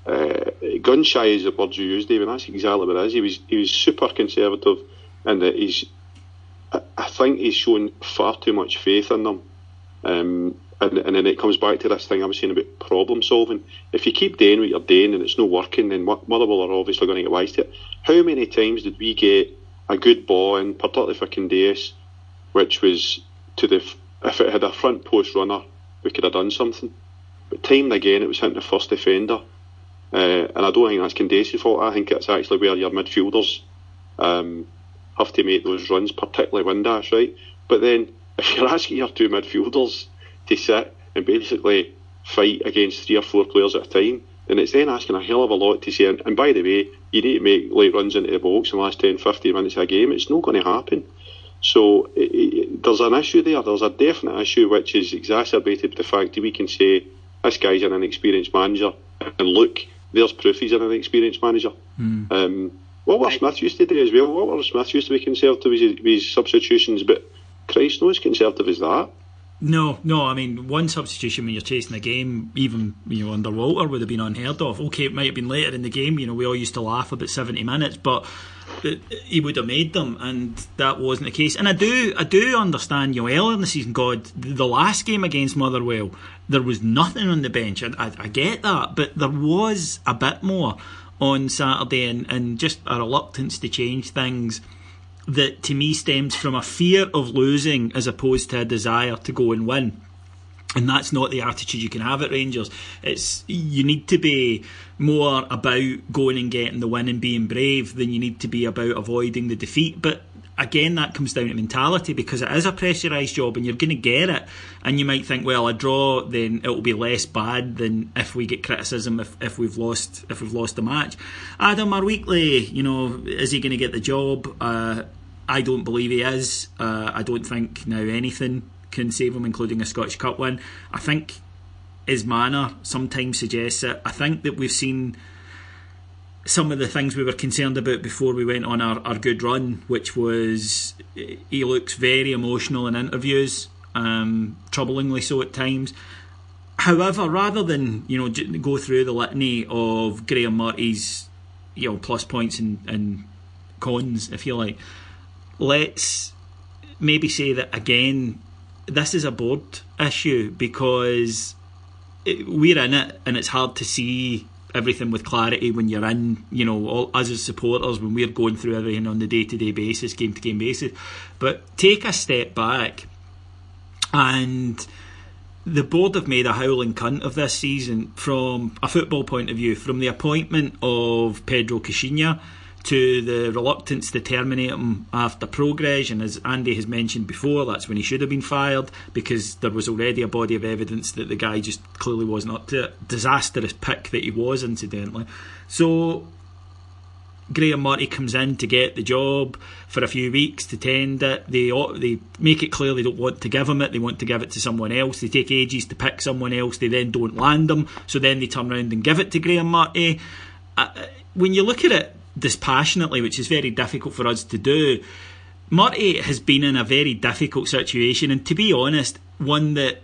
gun shy is the word you used, David. That's exactly what it is. He was super conservative, and I think he's shown far too much faith in them. And then it comes back to this thing I was saying about problem solving. If you keep doing what you're doing and it's not working, then Motherwell are obviously going to get wise to it. How many times did we get a good ball in, particularly for Candace, which was if it had a front post runner, we could have done something. But time and again, it was hitting the first defender. And I don't think that's Candace's fault. I think it's actually where your midfielders have to make those runs, particularly Windass, right? But then, if you're asking your two midfielders to sit and basically fight against 3 or 4 players at a time, then it's then asking a hell of a lot to say, and by the way, you need to make late runs into the box in the last 10-15 minutes of a game. It's not going to happen. So there's an issue there. There's a definite issue which is exacerbated by the fact that we can say this guy's an inexperienced manager, and look, there's proof he's an inexperienced manager. What were Smith used to do as well? What were Smith used to be conservative with his substitutions, but Christ, not as conservative as that. No, I mean, one substitution when you're chasing the game, even under Walter, would have been unheard of. Okay, it might have been later in the game, we all used to laugh about 70 minutes, but he would have made them, and that wasn't the case. And I do understand, earlier in the season, the last game against Motherwell, there was nothing on the bench. I get that, but there was a bit more on Saturday, and just a reluctance to change things. that to me stems from a fear of losing as opposed to a desire to go and win. And that's not the attitude you can have at Rangers. You need to be more about going and getting the win and being brave than you need to be about avoiding the defeat. But again, that comes down to mentality, because it is a pressurised job and you're going to get it. And you might think, well, a draw, then it'll be less bad than if we get criticism if we've lost the match. Adam, our weekly, is he going to get the job? I don't believe he is. I don't think now anything can save him, including a Scottish Cup win. I think his manner sometimes suggests it. I think that we've seen some of the things we were concerned about before we went on our good run, which was he looks very emotional in interviews, troublingly so at times. However, rather than go through the litany of Graham Murty's plus points and cons, if you like, let's maybe say that again, this is a board issue, because we're in it and it's hard to see everything with clarity when you're in, all, us as supporters, when we're going through everything on the day-to-day basis, game-to-game basis. But take a step back, and the board have made a howling cunt of this season from a football point of view, from the appointment of Pedro Caixinha to the reluctance to terminate him after progress. And as Andy has mentioned before, that's when he should have been fired, because there was already a body of evidence that the guy just clearly wasn't up to it. Disastrous pick that he was, incidentally. So Graham Murty comes in to get the job for a few weeks to tend it. They make it clear they don't want to give him it, they want to give it to someone else. They take ages to pick someone else, they then don't land him, so then they turn around and give it to Graham Murty. When you look at it dispassionately, which is very difficult for us to do, Murty has been in a very difficult situation, and to be honest, one that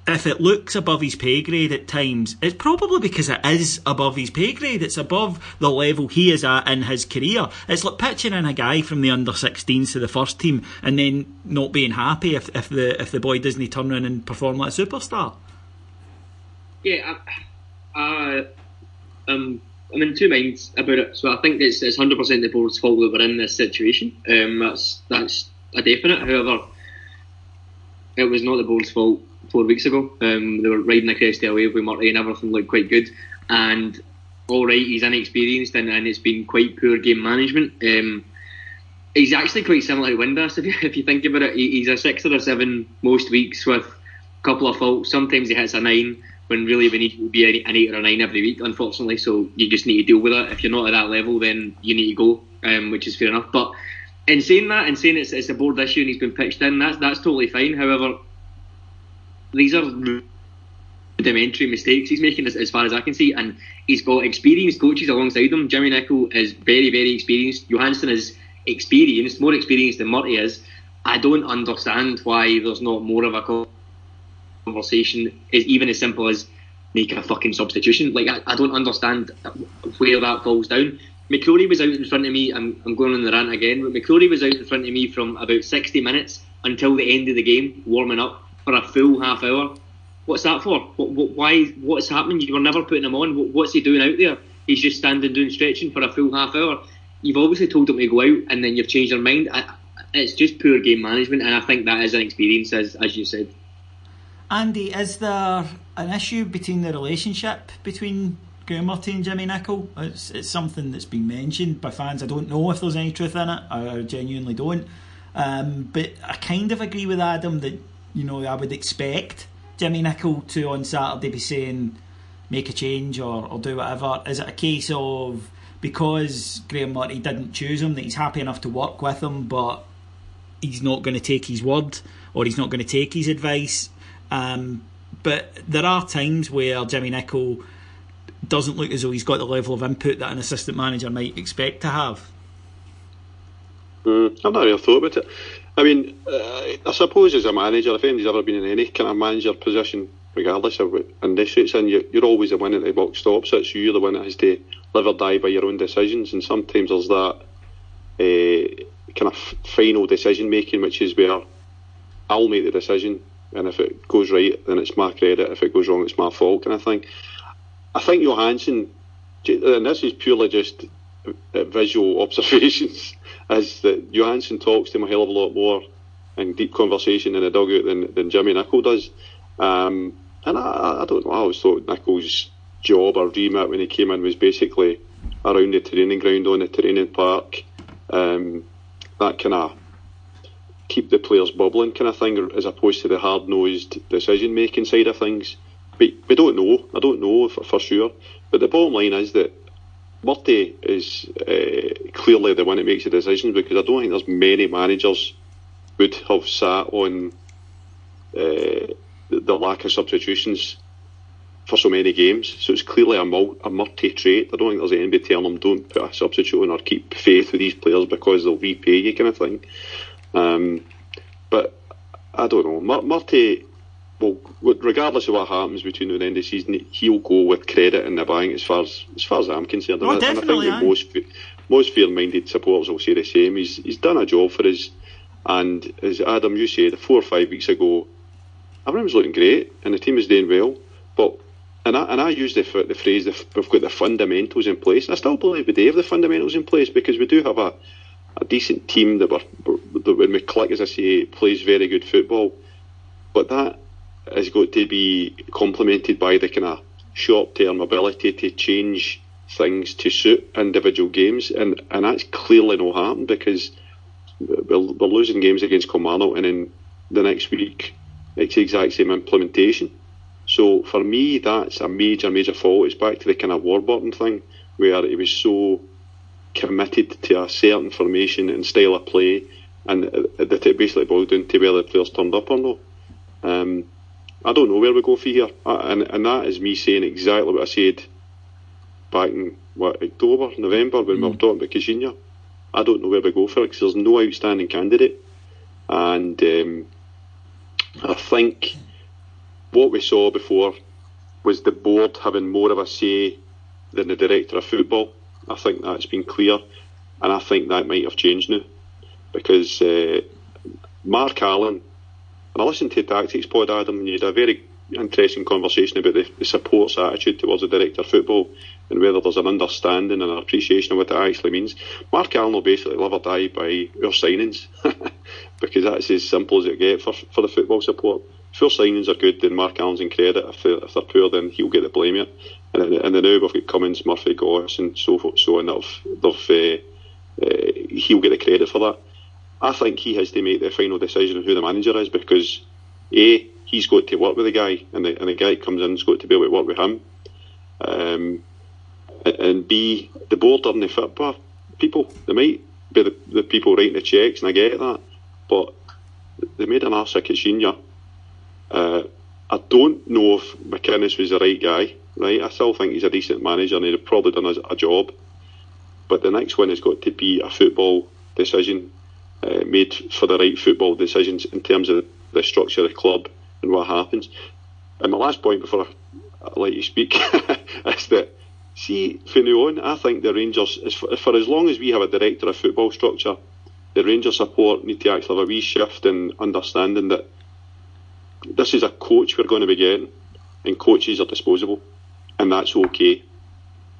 if it looks above his pay grade at times, it's probably because it is above his pay grade. It's above the level he is at in his career. It's like pitching in a guy from the under-16s to the first team and then not being happy if the boy doesn't turn around and perform like a superstar. Yeah, I'm in two minds about it. So I think it's 100% the board's fault that we're in this situation. That's a definite. However, it was not the board's fault 4 weeks ago. They were riding a cresty wave with Murty and everything looked quite good. And all right, he's inexperienced and it's been quite poor game management. He's actually quite similar to Windass if you think about it. He's a 6 or a 7 most weeks with a couple of faults. Sometimes he hits a 9. When really we need to be an 8 or a 9 every week, unfortunately. So you just need to deal with it. If you're not at that level, then you need to go, which is fair enough. But in saying that, and saying it's a board issue and he's been pitched in, that's totally fine. However, these are rudimentary mistakes he's making as far as I can see, and he's got experienced coaches alongside him. Jimmy Nicholl is very, very experienced. Johansson is experienced, more experienced than Murty is. I don't understand why there's not more of a conversation is even as simple as make a fucking substitution. Like I don't understand where that falls down. McCrory was out in front of me. I'm going on the rant again, but McCrory was out in front of me from about 60 minutes until the end of the game, warming up for a full half hour. What's that for? Why? What's happening? You were never putting him on. What's he doing out there? He's just standing doing stretching for a full half hour. You've obviously told him to go out and then you've changed your mind. It's just poor game management, and I think that is an experience, as you said. Andy, is there an issue between the relationship between Graham Murty and Jimmy Nicholl? It's something that's been mentioned by fans. I don't know if there's any truth in it. I genuinely don't. But I kind of agree with Adam that, I would expect Jimmy Nicholl to on Saturday be saying make a change or do whatever. Is it a case of because Graham Murty didn't choose him that he's happy enough to work with him, but he's not going to take his word or he's not going to take his advice? But there are times where Jimmy Nicholl doesn't look as though he's got the level of input that an assistant manager might expect to have. I've not really thought about it. I mean, I suppose as a manager, if anybody's ever been in any kind of manager position, regardless of what industry it's in, you're always the one at the buck stops it, so you're the one that has to live or die by your own decisions, and sometimes there's that kind of final decision making, which is where I'll make the decision, and if it goes right, then it's my credit. If it goes wrong, it's my fault, kind of thing. I think Johansson, and this is purely just visual observations is that Johansson talks to him a hell of a lot more in deep conversation in the dugout than Jimmy Nicholl does. And I don't know, I always thought Nicholl's job or remit when he came in was basically around the training ground, on the training park, that kind of keep the players bubbling kind of thing, as opposed to the hard-nosed decision-making side of things. But we don't know. I don't know for sure. But the bottom line is that Murty is clearly the one that makes the decisions, because I don't think there's many managers would have sat on the lack of substitutions for so many games. So it's clearly a Murty trait. I don't think there's anybody telling them don't put a substitute on or keep faith with these players because they'll repay you kind of thing. But I don't know. Murty, well, regardless of what happens between now and the end of the season, he'll go with credit in the bank as far as I'm concerned. Oh, and I think that most fair-minded supporters will say the same. He's done a job for us, and as Adam, you said 4 or 5 weeks ago, everyone was looking great and the team is doing well. But I use the phrase we've got the fundamentals in place. And I still believe we do have the fundamentals in place, because we do have a decent team that when we click, as I say, plays very good football. But that has got to be complemented by the kind of short-term ability to change things to suit individual games, and that's clearly not happened, because we're losing games against Kilmarnock, and then the next week it's the exact same implementation. So for me, that's a major fault. It's back to the kind of Warburton thing, where he was so committed to a certain formation and style of play, and that it basically boiled down to whether the players turned up or not. I don't know where we go for here, and that is me saying exactly what I said back in October, November, when we were talking about Caixinha. I don't know where we go for it, because there's no outstanding candidate, and I think what we saw before was the board having more of a say than the director of football. I think that's been clear, and I think that might have changed now, because Mark Allen, and I listened to Tactics Pod, Adam, and you had a very interesting conversation about the support's attitude towards the director of football, and whether there's an understanding and an appreciation of what that actually means. Mark Allen will basically live or die by our signings, because that's as simple as it gets for the football support. If our signings are good, then Mark Allen's in credit. If they're poor, then he'll get the blame here. And then now we've got Cummins, Murphy, Goss, and so forth, so on. He'll get the credit for that. I think he has to make the final decision on who the manager is, because A, he's got to work with the guy, and the guy that comes in has got to be able to work with him. And B, the board aren't the football people. They might be the people writing the cheques, and I get that, but they made an arse of Caixinha. I don't know if McInnes was the right guy, right? I still think he's a decent manager and he'd have probably done a job, but the next one has got to be a football decision made for the right football decisions in terms of the structure of the club and what happens. And my last point before I let you speak is that, see, from now on, I think the Rangers, for as long as we have a director of football structure, the Rangers support need to actually have a wee shift in understanding that this is a coach we're going to be getting, and coaches are disposable, and that's okay.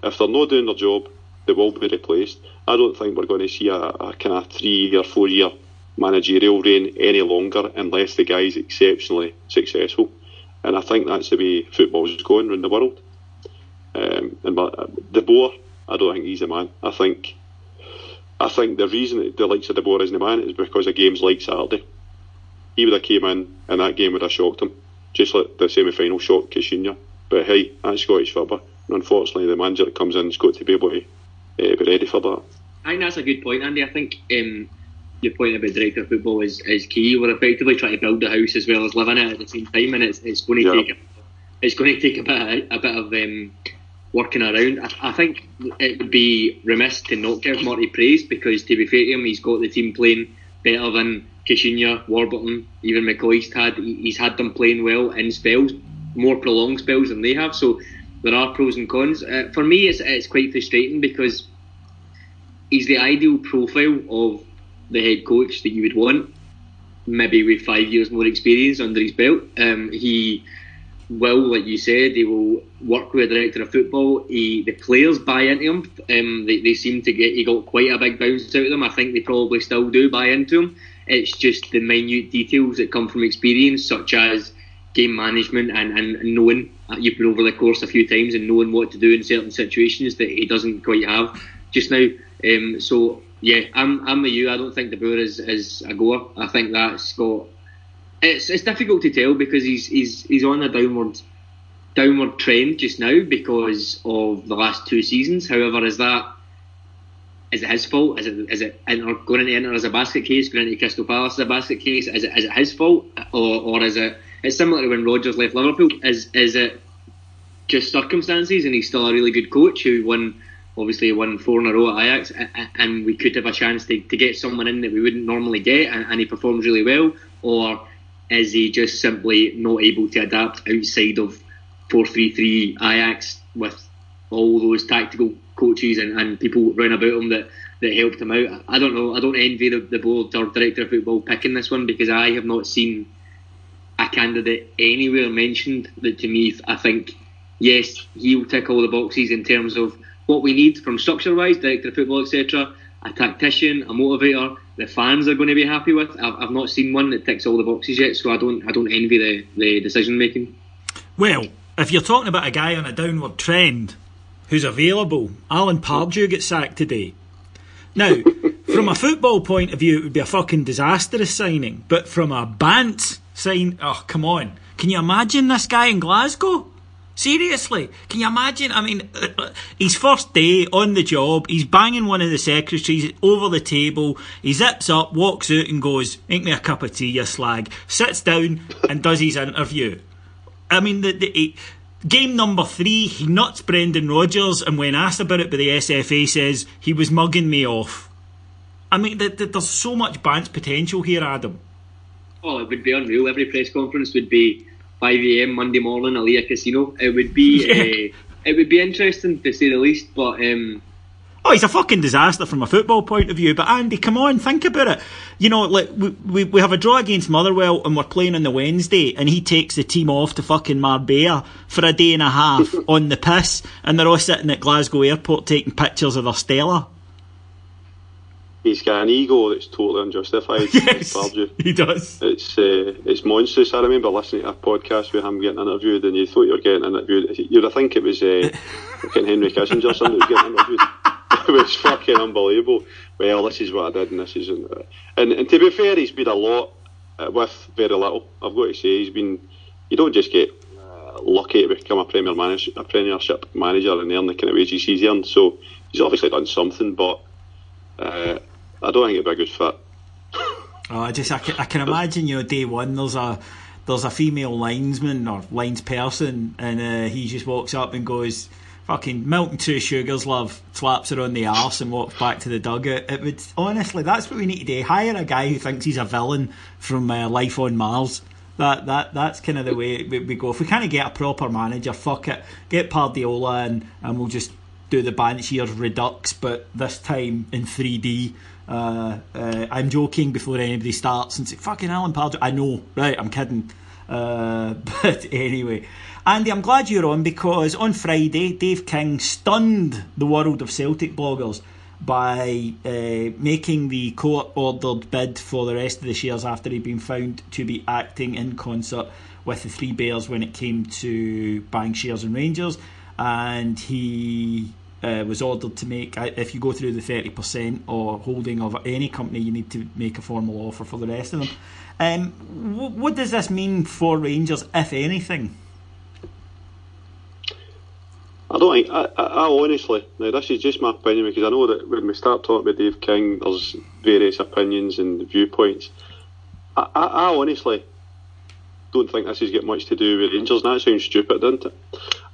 If they're not doing their job, they will be replaced. I don't think we're going to see a kind of 3 or 4 year managerial reign any longer unless the guy's exceptionally successful, and I think that's the way football is going around the world. And De Boer, I don't think he's the man. I think the reason that the likes of De Boer isn't the man is because of games like Saturday. He would have came in and that game would have shocked him, just like the semi-final shocked Caixinha. But hey, that's Scottish football, and unfortunately the manager that comes in has got to be able to be ready for that. I think that's a good point, Andy. I think your point about director of football is key. We're effectively trying to build the house as well as live in it at the same time, and it's going to take a bit of working around. I think it would be remiss to not give Murty praise, because to be fair to him, he's got the team playing better than Caixinha, Warburton, even McCoist he's had them playing well in spells, more prolonged spells than they have, so there are pros and cons. For me, it's quite frustrating, because he's the ideal profile of the head coach that you would want, maybe with 5 years more experience under his belt. He will, like you said, he will work with a director of football. The players buy into him. They seem to he got quite a big bounce out of them. I think they probably still do buy into him. It's just the minute details that come from experience, such as game management and knowing, you've been over the course a few times, and knowing what to do in certain situations that he doesn't quite have just now. So yeah, I'm with you. I don't think De Boer is a goer. I think that's got. It's difficult to tell because he's on a downward trend just now because of the last 2 seasons. However, is it his fault? Is it going into Inter as a basket case, going into Crystal Palace as a basket case? Is it his fault, or is it? It's similar to when Rodgers left Liverpool. Is it just circumstances, and he's still a really good coach who won 4 in a row at Ajax, and we could have a chance to get someone in that we wouldn't normally get, and he performs really well, or is he just simply not able to adapt outside of 4-3-3 Ajax with all those tactical coaches and people round about him that helped him out? I don't know. I don't envy the board or director of football picking this one, because I have not seen a candidate anywhere mentioned that to me I think, yes, he'll tick all the boxes in terms of what we need from structure-wise, director of football, etc., a tactician, a motivator, the fans are going to be happy with. I've not seen one that ticks all the boxes yet, so I don't envy the decision making. Well, if you're talking about a guy on a downward trend who's available, Alan Pardew gets sacked today. Now, from a football point of view, it would be a fucking disastrous signing, but from a Bant sign, oh come on, can you imagine this guy in Glasgow? Seriously, can you imagine? I mean, his first day on the job, he's banging one of the secretaries over the table, he zips up, walks out and goes, "Make me a cup of tea, you slag," sits down and does his interview. I mean, game number 3, he nuts Brendan Rodgers, and when asked about it by the SFA says, he was mugging me off. I mean, there's so much Bant's potential here, Adam. Oh, it would be unreal. Every press conference would be 5 a.m. Monday morning, Aliyah Casino. It would be it would be interesting to say the least, but oh, he's a fucking disaster from a football point of view. But Andy, come on, think about it. You know, like we have a draw against Motherwell and we're playing on the Wednesday, and he takes the team off to fucking Marbella for a day and a half on the piss, and they're all sitting at Glasgow Airport taking pictures of their Stella. He's got an ego that's totally unjustified. Yes, he does. It's monstrous. I remember listening to a podcast with him getting interviewed, and you thought you were getting interviewed. You'd think it was fucking Henry Kissinger or something was getting interviewed. It was fucking unbelievable. Well, this is what I did, and this is, and to be fair, he's been a lot with very little. I've got to say, you don't just get lucky to become a Premiership manager and earn the kind of wages he's earned. So he's obviously done something, but I don't think it'd be a good fit. Oh, I can imagine, you know, day one there's a female linesman or linesperson, and he just walks up and goes, "Fucking milk and 2 sugars, love," slaps her on the arse and walks back to the dugout. It would, honestly, that's what we need to do. Hire a guy who thinks he's a villain from Life on Mars. That's kind of the way we go. If we can't get a proper manager, fuck it, get Pardiola in, and we'll just do the Banshees Redux, but this time in 3D. I'm joking before anybody starts and say, "Fucking Alan Pardew." I know, right? I'm kidding. But anyway, Andy, I'm glad you're on, because on Friday Dave King stunned the world of Celtic bloggers by making the court-ordered bid for the rest of the shares after he'd been found to be acting in concert with the Three Bears when it came to buying shares in Rangers, and he was ordered to make, if you go through the 30% or holding of any company, you need to make a formal offer for the rest of them. What does this mean for Rangers, if anything? I don't think, I honestly, now this is just my opinion, because I know that when we start talking about Dave King, there's various opinions and viewpoints. I honestly don't think this has got much to do with Rangers, and that sounds stupid, doesn't it?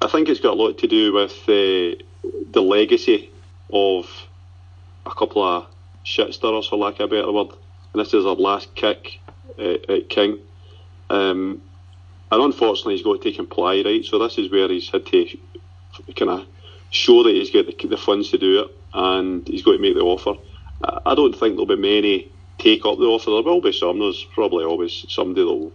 I think it's got a lot to do with the legacy of a couple of shit-stirrers, for lack of a better word, and this is our last kick at King. And unfortunately he's got to comply, right? So this is where he's had to kind of show that he's got the funds to do it, and he's got to make the offer. I don't think there'll be many take up the offer. There will be some. There's probably always somebody that'll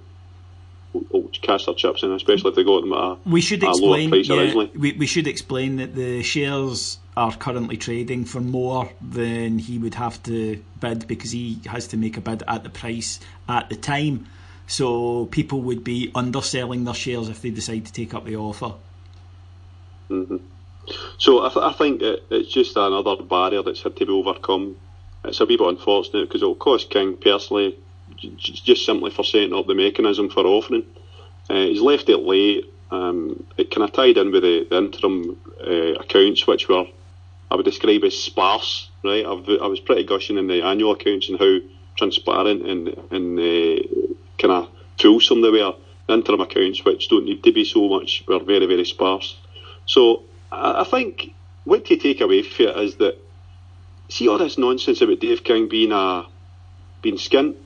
will cash their chips in, especially if they got them at a lower price originally. We should explain that the shares are currently trading for more than he would have to bid, because he has to make a bid at the price at the time. So people would be underselling their shares if they decide to take up the offer. Mm-hmm. So I think it's just another barrier that's had to be overcome. It's a wee bit unfortunate because it'll cost King personally, just simply for setting up the mechanism for offering. He's left it late. It kind of tied in with the interim accounts, which were, I would describe as sparse. Right, I was pretty gushing in the annual accounts and how transparent and kind of fulsome they were. The interim accounts, which don't need to be so much, were very, very sparse. So I think what to take away from it is that, see all this nonsense about Dave King being skint,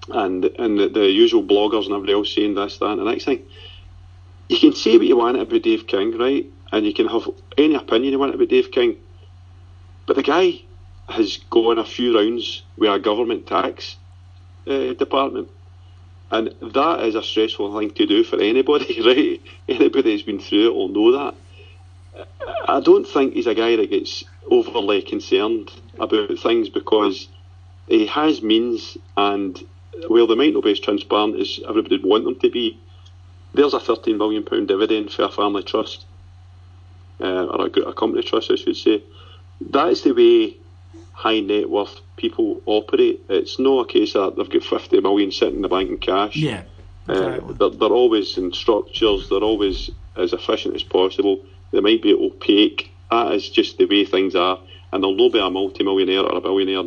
and the usual bloggers and everybody else saying this, that and the next thing. You can say what you want about Dave King, right? And you can have any opinion you want about Dave King, but the guy has gone a few rounds with a government tax department, and that is a stressful thing to do for anybody, right? Anybody who's been through it will know that. I don't think he's a guy that gets overly concerned about things, because he has means, and while they might not be as transparent as everybody would want them to be, there's a £13 million dividend for a family trust, or a company trust I should say. That's the way high net worth people operate. It's not a case that they've got 50 million sitting in the bank in cash. Yeah, exactly. They're always in structures, they're always as efficient as possible. They might be opaque. That is just the way things are, and there'll not be a multi-millionaire or a billionaire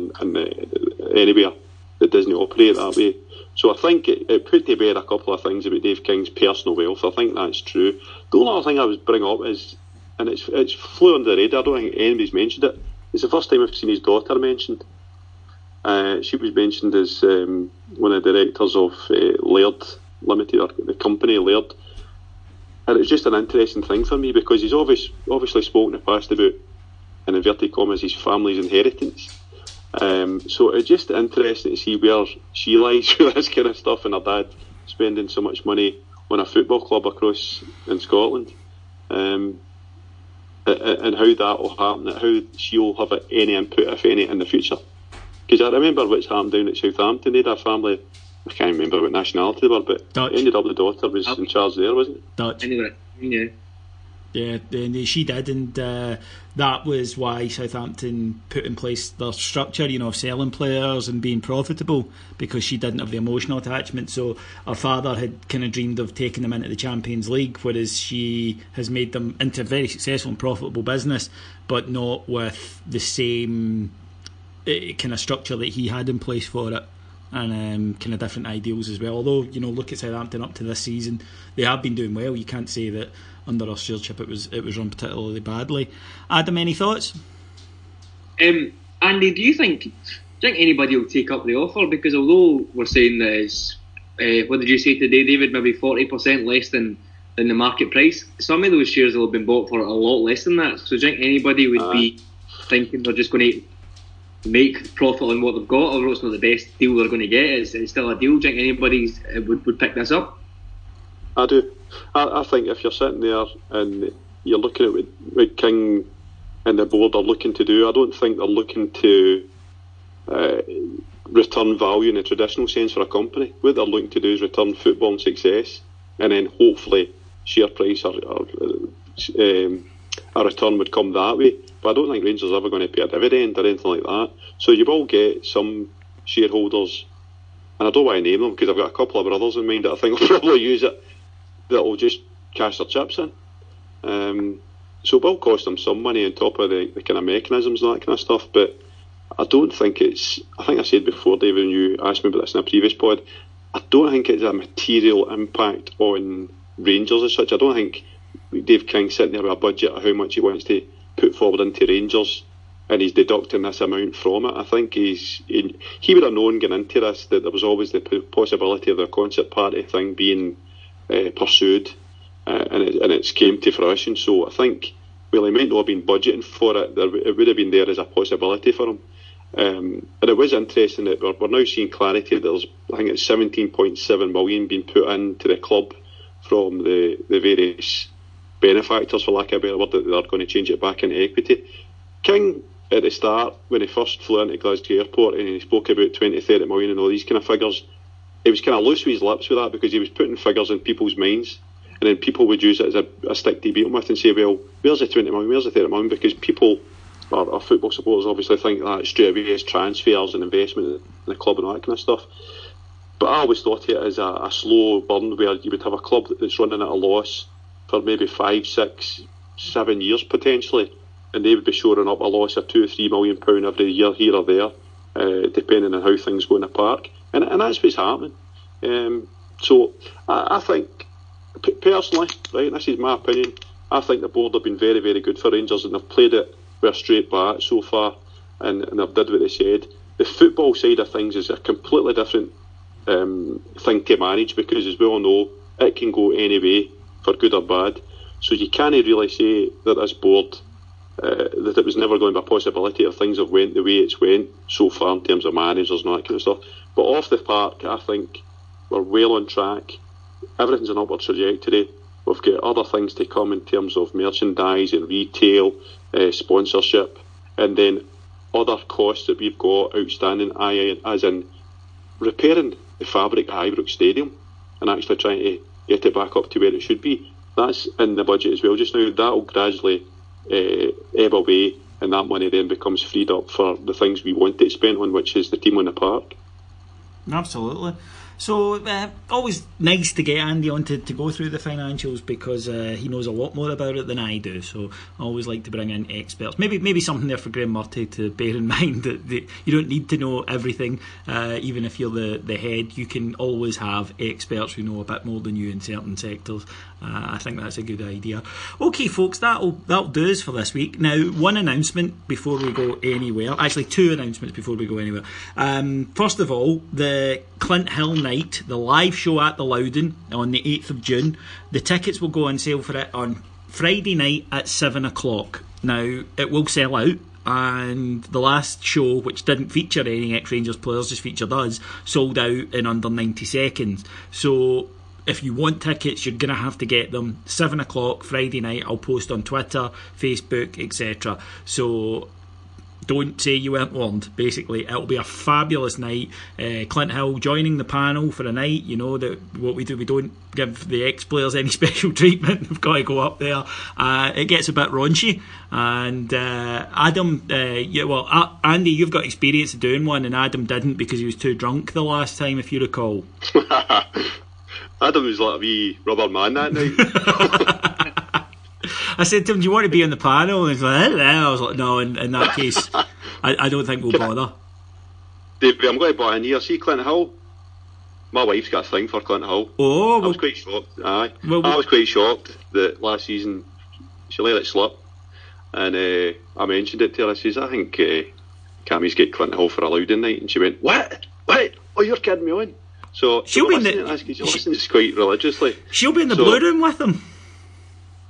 anywhere that doesn't operate that way. So I think it put to bed a couple of things about Dave King's personal wealth. I think that's true. The only other thing I would bring up is, and it's flew under the radar, I don't think anybody's mentioned it, it's the first time I've seen his daughter mentioned. She was mentioned as one of the directors of Laird Limited, or the company Laird. And it's just an interesting thing for me, because he's obviously spoken in the past about, in inverted commas, his family's inheritance. So it's just interesting to see where she lies with this kind of stuff, and her dad spending so much money on a football club across in Scotland, and how that will happen, how she'll have any input, if any, in the future. Because I remember what's happened down at Southampton. They had a family, I can't remember what nationality they were, but Dutch. It ended up the daughter was in charge there, wasn't it? Dutch. Anyway, yeah. Yeah, and she did, and that was why Southampton put in place their structure, of selling players and being profitable, because she didn't have the emotional attachment. So her father had kind of dreamed of taking them into the Champions League, whereas she has made them into a very successful and profitable business, but not with the same kind of structure that he had in place for it, and kind of different ideals as well. Although, look at Southampton up to this season, they have been doing well. You can't say that under our stewardship it was run particularly badly. Adam, any thoughts? Andy, do you think anybody will take up the offer? Because although we're saying that it's, what did you say today, David, maybe 40% less than the market price, some of those shares will have been bought for a lot less than that. So do you think anybody would be thinking they're just going to make profit on what they've got, although it's not the best deal they're going to get? It's still a deal. Do you think anybody would pick this up? I do. I think if you're sitting there and you're looking at what King and the board are looking to do, I don't think they're looking to return value in the traditional sense for a company. What they're looking to do is return football and success, and then hopefully share price or a return would come that way. But I don't think Rangers are ever going to pay a dividend or anything like that. So you will get some shareholders, and I don't want to name them because I've got a couple of brothers in mind that I think will probably use it, that will just cash their chips in. So it will cost them some money on top of the kind of mechanisms and that kind of stuff, but I don't think it's, I think I said before, David, when you asked me about this in a previous pod, I don't think it's a material impact on Rangers as such. I don't think Dave King's sitting there with a budget of how much he wants to put forward into Rangers and he's deducting this amount from it. I think he would have known going into this that there was always the possibility of the concert party thing being pursued, and it's came to fruition. So I think, well, he might not have been budgeting for it, it would have been there as a possibility for him. And it was interesting that we're now seeing clarity that there's, I think it's 17.7 million being put into the club from the various benefactors, for lack of a better word, that they're going to change it back into equity. King, at the start, when he first flew into Glasgow Airport and he spoke about 20, 30 million and all these kind of figures, he was kind of loose with his lips with that, because he was putting figures in people's minds, and then people would use it as a stick to beat him with and say, well, where's the 20 million, where's the 30 million, because people, our football supporters obviously think that straight away as transfers and investment in the club and all that kind of stuff. But I always thought it as a slow burn, where you would have a club that's running at a loss for maybe 5, 6, 7 years potentially, and they would be shoring up a loss of £2 or £3 million every year here or there, depending on how things go in the park, and that's what's happening. So I think, personally, right, this is my opinion, I think the board have been very, very good for Rangers, and they've played it with a straight bat so far, and they've did what they said. The football side of things is a completely different thing to manage, because, as we all know, it can go any way, for good or bad. So you can't really say that this board, that it was never going to be a possibility, if things have went the way it's went so far in terms of managers and all that kind of stuff. But off the park, I think we're well on track. Everything's an upward trajectory. We've got other things to come in terms of merchandise and retail, sponsorship, and then other costs that we've got outstanding, as in repairing the fabric at Ibrox Stadium and actually trying to get it back up to where it should be. That's in the budget as well just now. That'll gradually ebb away, and that money then becomes freed up for the things we want it spent on, which is the team on the park. Absolutely. So always nice to get Andy on to go through the financials, because he knows a lot more about it than I do. So I always like to bring in experts. Maybe something there for Graham Murty to bear in mind, that you don't need to know everything, even if you're the head. You can always have experts who know a bit more than you in certain sectors. I think that's a good idea. Okay, folks, that'll do us for this week. Now, one announcement before we go anywhere. Actually, two announcements before we go anywhere. First of all, the Clint Hill night, the live show at the Loudon on the 8th of June. The tickets will go on sale for it on Friday night at 7 o'clock. Now, it will sell out, and the last show, which didn't feature any ex-Rangers players, just featured us, sold out in under 90 seconds. So if you want tickets, you're going to have to get them 7 o'clock Friday night. I'll post on Twitter, Facebook, etc. So don't say you weren't warned. Basically, it'll be a fabulous night. Clint Hill joining the panel for a night. You know that what we do, we don't give the ex-players any special treatment. We've got to go up there. It gets a bit raunchy. And Adam, Andy, you've got experience of doing one, and Adam didn't because he was too drunk the last time, if you recall. Adam was like a wee rubber man that night. I said to him, do you want to be on the panel? And he's like, I was like, no, in that case, I don't think we'll bother. Dave, I'm going to buy in here. See Clint Hill? My wife's got a thing for Clint Hill. Oh, I was quite shocked. I was quite shocked that last season she let it slip. And I mentioned it to her. I says, I think Cammy's get Clint Hill for a Loudon night. And she went, What? Oh, you're kidding me on? So she'll be listens quite religiously. She'll be in the blue room with him.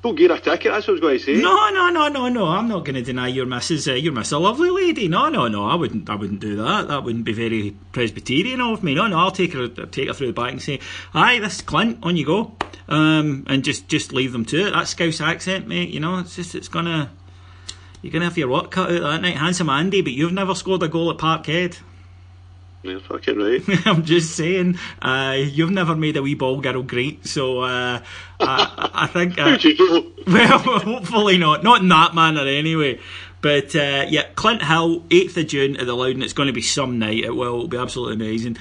Don't get a ticket, that's what I was going to say. No, I'm not going to deny your missus. Your miss a lovely lady. No, I wouldn't do that. That wouldn't be very Presbyterian of me. No, I'll take her through the back and say, "Aye, this is Clint, on you go," and just leave them to it. That Scouse accent, mate. You know, you're gonna have your work cut out that night. Handsome Andy, but you've never scored a goal at Parkhead. You're fucking right. I'm just saying, you've never made a wee ball girl great, so I think... How'd you know? Well, hopefully not. Not in that manner anyway. But Clint Hill, 8th of June at the Loudon. It's going to be some night. It'll be absolutely amazing.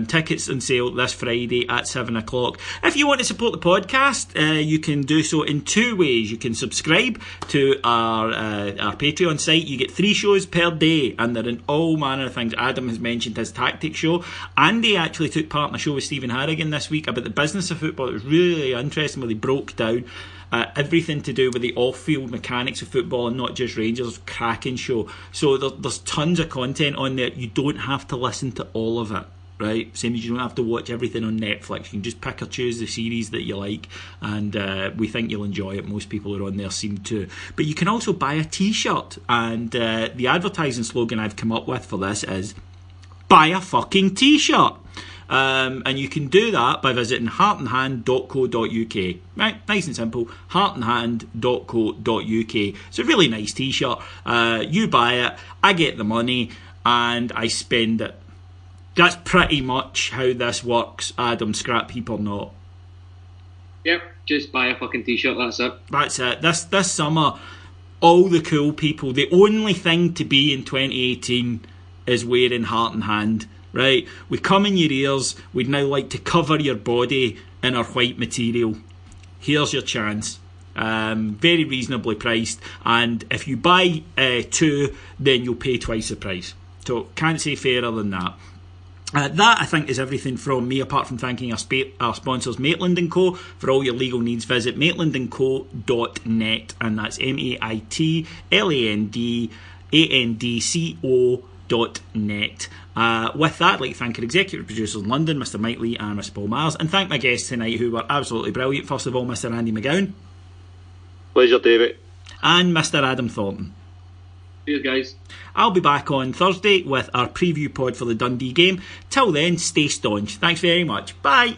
Tickets on sale this Friday at 7 o'clock. If you want to support the podcast, you can do so in two ways. You can subscribe to our Patreon site. You get 3 shows per day, and they're in all manner of things. Adam has mentioned his tactics show. Andy actually took part in a show with Stephen Harrigan this week about the business of football. It was really interesting, where they broke down everything to do with the off-field mechanics of football, and not just Rangers. Cracking show. So there's tons of content on there. You don't have to listen to all of it. right? Same as you don't have to watch everything on Netflix. You can just pick or choose the series that you like, and we think you'll enjoy it. Most people who are on there seem to. But you can also buy a t-shirt, and the advertising slogan I've come up with for this is buy a fucking t-shirt. And you can do that by visiting heartandhand.co.uk. Right, nice and simple. heartandhand.co.uk. It's a really nice t-shirt. You buy it, I get the money, and I spend it. That's pretty much how this works, Adam, scrap heap or not. Yep, just buy a fucking t-shirt, that's it. That's it. This summer, all the cool people, the only thing to be in 2018 is wearing Heart and Hand. Right, we come in your ears. We'd now like to cover your body in our white material. Here's your chance. Very reasonably priced, and if you buy 2, then you'll pay twice the price. So can't say fairer than that. That, I think, is everything from me, apart from thanking our sponsors, Maitland & Co. For all your legal needs, visit maitlandandco.net, and that's maitlandandco.net. With that, I'd like to thank our executive producers in London, Mr. Mike Lee and Mr. Paul Myers, and thank my guests tonight, who were absolutely brilliant. First of all, Mr. Andy McGowan. Pleasure, David. And Mr. Adam Thornton. Cheers, guys. I'll be back on Thursday with our preview pod for the Dundee game. Till then, stay staunch. Thanks very much. Bye.